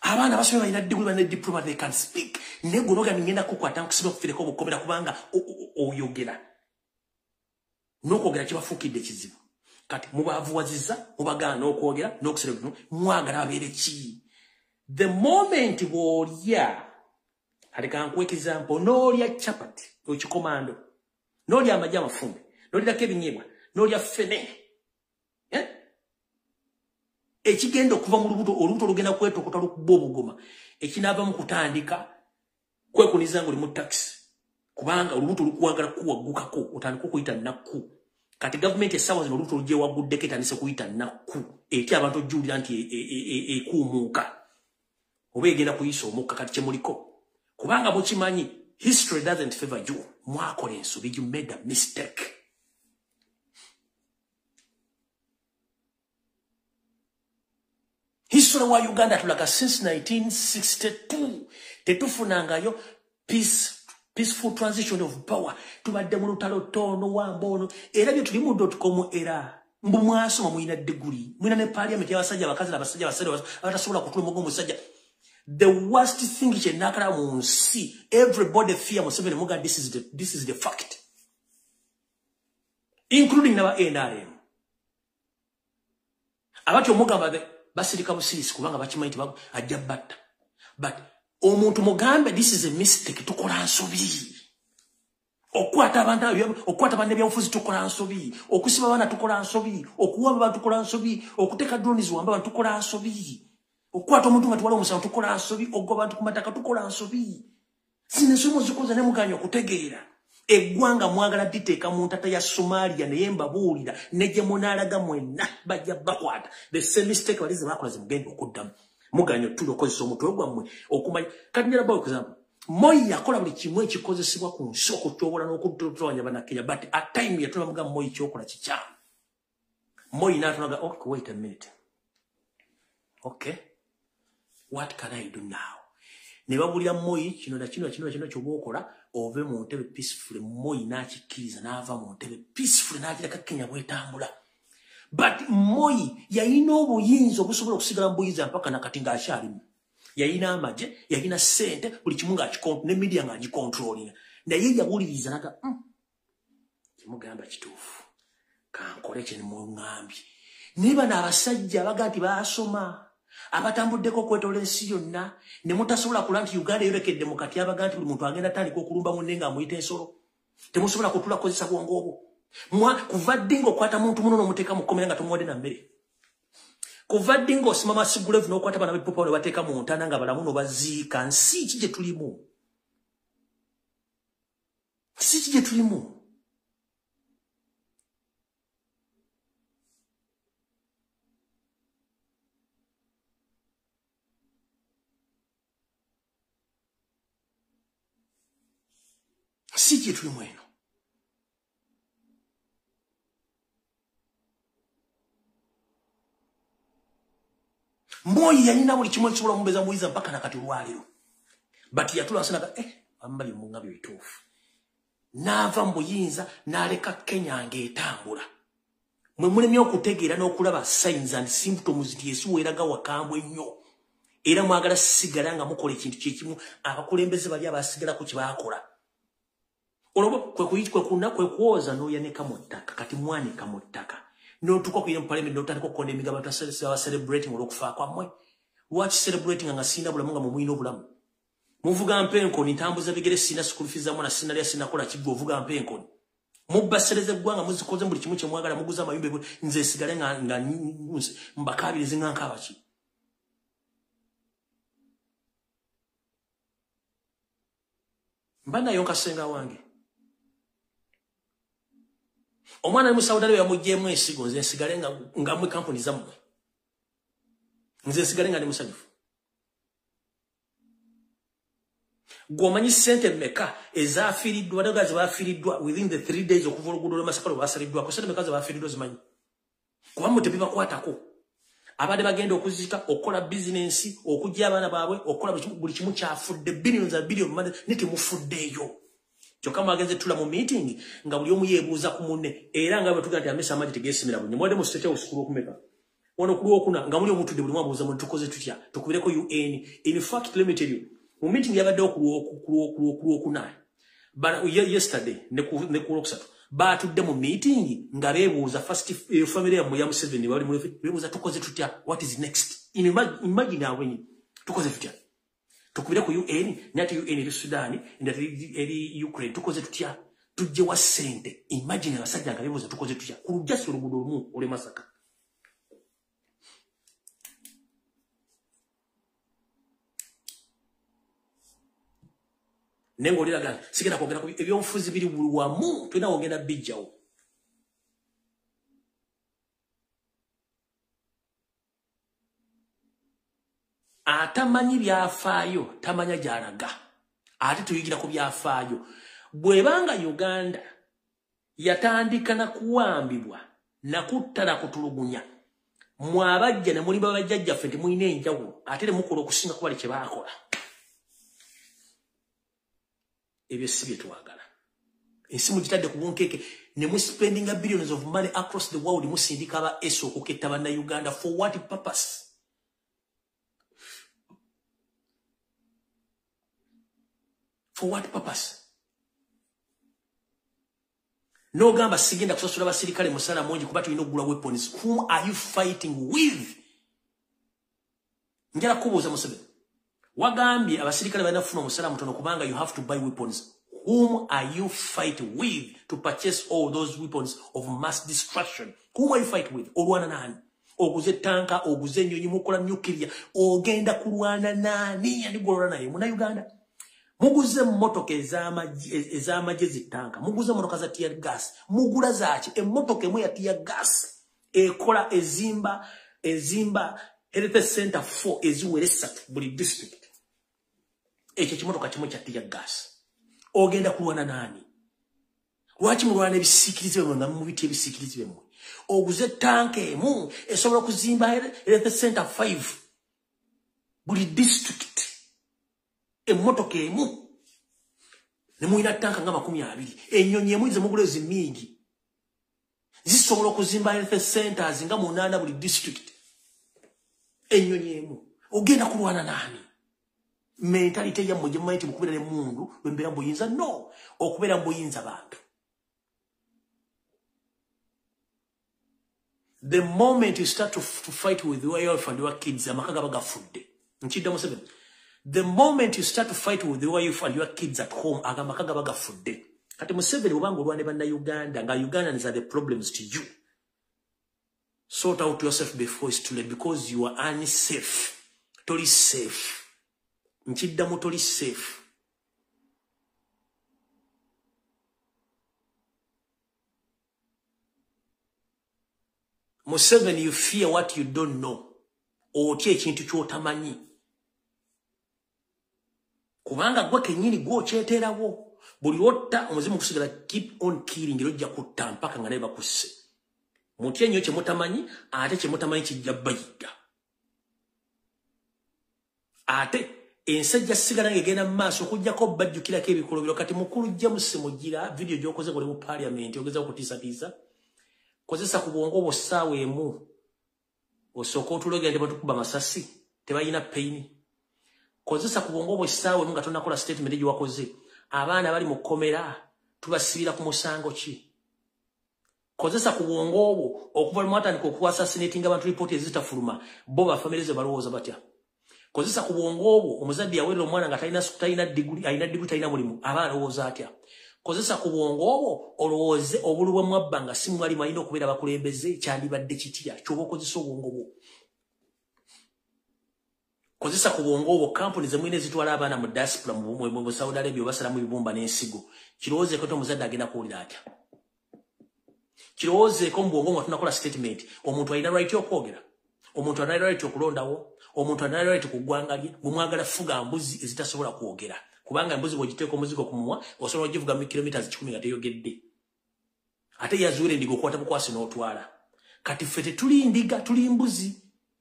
Abana basome balina degree bane diploma they can speak. Nego noga ngenda kukwata nkusiba kufireko obukomera kubanga oyogera. N'okwogera kibafukidde kizibu. Kati mubavuwaziza, mubagana okwogera, n'okusera mwagala abeere ki. The moment w'olya, aleka nkweka example, n'olya chapati, okikomando, n'olya amagi amafumbe, n'olyako ebinyeebwa, n'olya fene. Ekigenda okuva mu olubuto lugenda kwetokota lukuba obugoma. Ekinaava mu kutandika kwekuniza ng'oli mu taxi. Kubanga olubuto lukwagala kuwaggukako otandika okuyita nakku. Kati government essaawa zino olubuto lugye wagguddeko etandise kuyita nakku. Eti abantu ojjulira nti ekuumuuka. Oba egenda kuyisa omukka kati kyemuliko. Kubanga mukimanyi history doesn't favor you. Mwakola ensobi, you made a mistake. History wa Uganda tulaga since 1962 tetufunangayo peaceful transition of power. Tubadde mu lutalo tono wambono era byo tuli mu .com era mbu mwasoma muina degree muina ne parliament y'abasajja abakazi n'abasajja abasere abatasobola kutula mugongo musajja. The worst thing is nakala mu nsi, everybody fear Museveni muga this is the fact, including our NRM. Abati omugamba basirika busirisi kubanga bakimanyi tibago ajja batta. But omuntu mugambe this is a mistake, tukola nsobi. Okwata abantu okwata bande byabufuzi tukola nsobi, okusiba bana tukola nsobi, okuwamba abantu tukola nsobi, okuteka drones wamba abantu tukola nsobi, okwata omuntu nga tuwala omusango tukola nsobi, ogoba abantu kumataka tukola nsobi. Sine somo zikoza ne muganyo okutegeera. Eggwanga mwagala diteeka mu ntata ya Somalia naye mbabuulira neje munalaga mwenna bajja bakwata. The same mistake balize bakola zimugenda okuddamu. Muganyo tulokozesa omutwe gwammwe okumanya. Kati njala bawo example. Moi yakola buli kimu ekikozesebwa ku nsi okutoobola n'okutootoanya bannakenya, but at time yatula mugamba Moi kyokola kikyamu. Moi n'atunaga, okay, wait a minute. Okay, what can I do now? Ne babulira Moi kino ky'obokola ove mu ntebe peacefully. Moi n'akikkiriza n'ava mu ntebe peacefully n'agireka Kenya bwetambula. But Moi yalina obuyinza obusobola okusigala mu buyinza mpaka nakati ng'akyalimu. Yalina amagye, yalina ssente, buli kimu ne media ng'agikontrolinga. Naye yawuliriza naga kimugamba kituufu, kankole kye muŋŋambye. Naye bano abasajja abaga nti baasoma, abatambuddeko okwetola ensi yonna, ne mutasobola kulaba nti Uganda yolekedde mu kati abaga nti buli muntu agenda atandika okulumba munne ng'amuyita ensolo. Temusobola kutula kozesa bwongo obwo. Kuva ddi ng'okwata muntu muno n'omuteeka mu kkomera nga tomuwadde na mmere. Kuva ddi ng'osima Masigulevu n'okwata bana b'eppopa ne bateeka mu ntana nga balamu n'obaziika. Nsi ki gye tulimu? Nsi ki gye tulimu? Nsi ki gye tulimu eno? Moi yalina buli kimu ekisobola omubeeza muyiza mpaka nakati olwaliro. But yatula nsanaga ambali munga bituufu. N'ava mu buyinza n'aleka Kenya ng'etambula. Mwe mulemye okutegeera n'okulaba signs and symptoms nti Yesu weeraga wakambwe nnyo. Era mwagala sigala nga mukola ekintu kyekimu abakulembeze bali abasigalako kye baakola. Olwo kwe kuwoza n'oyanika mu ttaka kati mwanika mu ttaka. No tuko kuira parliament no tandiko kondemiga abantu celebrating olwokufa kwammwe. Lwaki celebrating nga sina bulamu nga mumwina obulamu? Muvuga mpenkoni ntambuza bigere sina school fees za mwana sina lya sina kola kiggo vuga mpenkoni. Mubbasereze gwanga muzikoze mbuli kimu kye mwagala muguza amayumbe nze sigale nga mbakabirize nganka abaki. Mbana yonka senga wange. Omwana mu Saudi Arabia mujjemu esigo nze sigale nga mwe company zammwe. Nze sigale nga ndi musanyufu. Gwomanyi sente meka ezafiiriddwa dagazi bafiiriddwa within the 3 days okuva oluguudo lw'amasakalo basaliddwa ko sente meka zabafiiriddwa zimanyi. Kubamu tebibakwatako. Abadde bagenda okuzika okola business okujja abaana baabwe okola buli kimu kyafudde billions and billions money niti mufuddeeyo. Kyokka mwagenze tula mu meeting nga buli omu yeebuuza ku munne era nga bwe tugaa nti amesa amaji tegeesimira bunye mwade mu state house kulu okumeka. Wano kulu okuna nga muli omutudde buli mwabuuza mu tukoze tutya tukubireko UN. In fact let me tell you mu meeting yabadde okulu okuna yesterday ne ku okusatu batudde mu meeting nga beebuuza first family ya Muya Museveni bali mu beebuuza tukoze tutya what is next. Imagine awenyi tukoze tutya tukubire ku UN nyati UN eri Sudan eri Ukraine tukoze tutya tujje wa sente. Imagine abasajja nga beebuuza tukoze tutya kurujja oluguudo lumu ole Masaka. Nengo lira gani sigenda kwogera ku eby'obufuzi biri wamu tulina wogera bijjawo. Atamanyi byafaayo tamanya gy'alaga ate tuyigira ku byafaayo. Bwebanga Uganda yatandika na kuwambibwa na kutta na kutulugunya mwabajja ne muli babajjajjaffe temulina enjawulo ate ne mukola okusinga ku bali kye baakola. Ebyo si bye twagala. Ensi mugitadde ku bunkeke ne mu spending billions of money across the world musindika aba eso okuketta banna Uganda for what purpose? For what purpose? No gamba sigenda kusasula basirikale musala mungi kuba tulina okugula weapons. Whom are you fighting with? Njala kubuuza Museveni. Wagambye abasirikale balina kufuna omusala mutono kubanga you have to buy weapons. Whom are you fighting with to purchase all those weapons of mass destruction? Whom are you fighting with? Olwana nani? Oguze tanka, oguze Enyonyi mukola nuclear. Ogenda kulwana nani? Yani golora naye muna Uganda. Muguze motoka ez'amagye zitanka. Muguze motoka za tear gas. Mugula zaaki. Emotoka emu ya tear gas. Ekola ezimba Health Center 4 eziwere 3 buli district. Ekyo kimotoka kimu kya tear gas. Ogenda kulwana nani? Lwaki mulwana ebisiikirize bwe nga mubiti ebisiikirize bwe? Oguze tanke emu esobola kuzimba Health Center 5 buli district. Emotoka emu ne muyina tanka nga 20. Enyonyi emu ze mugula ezimingi zisobola okuzimba health centers nga 8 buli district. Enyonyi emu ogenda kulwana nani? Mentality ya mmoja mmaiti mukubira ne mundu wembera mbuyinza no okubera mbuyinza bantu. The moment you start to fight with your wife and your kids amakaga bagafudde. Nchidda Museveni. The moment you start to fight with your wife and your kids at home agamakaga bagafudde. Kati Museveni obanga olwane banna Uganda nga Ugandans are the problems to you. Sort out yourself before it's too late because you are unsafe. Totally safe. Nchiddamu totally safe. Museveni, you fear what you don't know. Otye ekintu ky'otamanyi. Kubanga gwe kennyini gw'okyeteerawo. Buli wotta omuzimu kusigala keep on killing erojja kutta mpaka nga naye bakusse. Mutye nnyo kye mutamanyi ate kye mutamanyi kijja bayiga. Ate ensajja sigala ng'egenda mu maaso okuggyako bajjukirako ebikolobero kati mukulu James Mugira video gy'okoze gole mu parliament ogeza okutiisatiisa. Kozesa ku bwongo bwo ssaawa emu osooka otulogera tebatukuba masasi tebalina pain. Kozesa ku bwongo bwo ssaawa emu nga tonakola statement gye wakoze. Abaana bali mu kkomera tubasibira ku musango ki? Kozesa ku bwongo obwo okuva mu atandika okuassasinating abantu report ezitafuluma bo ba family ze balowooza batya. kozesa ku bwongo obwo omuzadde yawerera omwana nga talina diguli talina mulimu aba alowooza atya kozesa ku bwongo obwo olowooze obulu bwe mwabba nga si mwalimu alina okubeera bakulembeze kyandibadde kitya ky'oba okozesa obwongo bwo kozesa ku bwongo obwo kampuni zemwine zitwala abaana mu diaspora mu Saudi Arabia basala mu bibumba n'ensigo kirowoozeeko nti omuzadde agenda kuwulira atya kirowoozeeko mu bwongo nga tunakola statement omuntu alina right y'okwogera omuntu alina right y'okulondawo omuntu alina right kuggwanga lye bwe mwagala fuga mbuzi ezitasobola kwogera kubanga embuzi bw'ogiteeka omuzigo ku mumwa osobola ogivuga mu kilometers 10 nga teyogedde ate yazuula endiga okwata bukwasi n'otwala kati ffe tetuli ndiga tuli mbuzi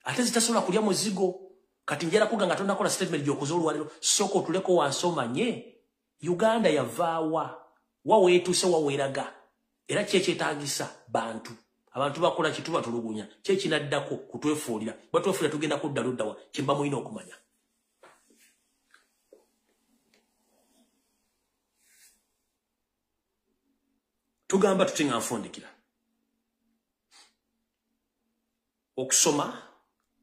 ate zitasobola kulya muzigo kati njala kuga nga tonakola statement gy'okoze olwaliro soko tuleko wansi omanye Uganda yavaawa waweetuuse waweeraga era kyekyetaagisa bantu abantu bakola kituba tulugunya kyekinaddako kutwefuulira batwefuulira tugenda kudda luddawa kyemba mulina okumanya tugamba tutinga nfundikira okusoma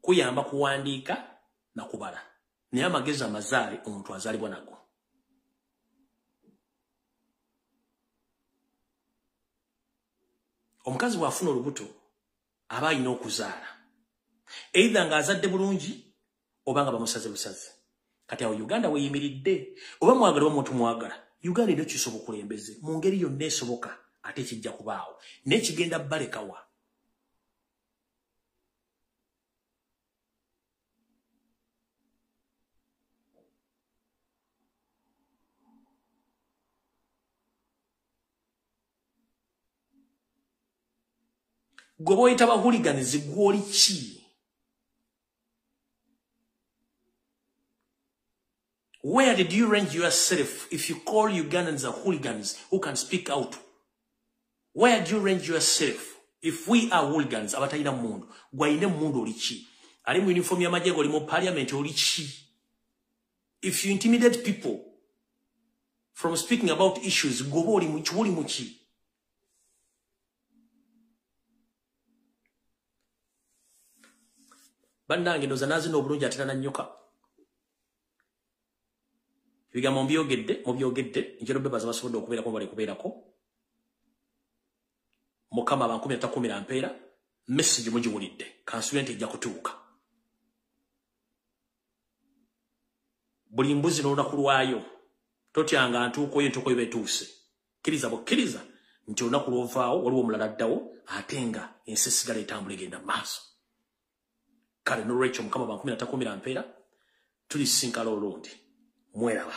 kuyamba kuwandiika na kubala naye amagezi amazaale omuntu azaalibwa nago omukazi bw'afuna olubuto aba alina okuzaala either ng'azadde bulungi oba nga bamusaze busaze kati awo Uganda weeyimiridde oba mwagala omuntu mwagala Uganda erina kisobola okulembeze mu ngeri yonna esoboka ate kijja kubaawo naye kigenda balekawa gwe boyita bahuliganizi gwoli ki where did you range yourself if you call Ugandans a hooligans who can speak out where do you range yourself if we are hooligans abatayina mundu gwaine mundu oli ki ali mu uniform ya majego oli mu parliament oli ki if you intimidate people from speaking about issues gobo oli mu ki bannange ndoza nazi n'obulungi atera na nnyoka ebigambo mubyogedde njero bebaza basobodde okubeerako bali kubeerako mukama abankumi atakumira mpeera message mugiwulidde kansulenti ejja kutuuka buli mbuzi n'olunaku lwayo totyanga ntuukoyo entuukoyo betuuse kkiriza bukkiriza nti olunaku lwovaawo waliwo omulala addawo ate nga ensi esigala etambula egenda mu maaso kale n'olwekyo mukama abankumi atakumira mpeera tulisinkala olundi mweraba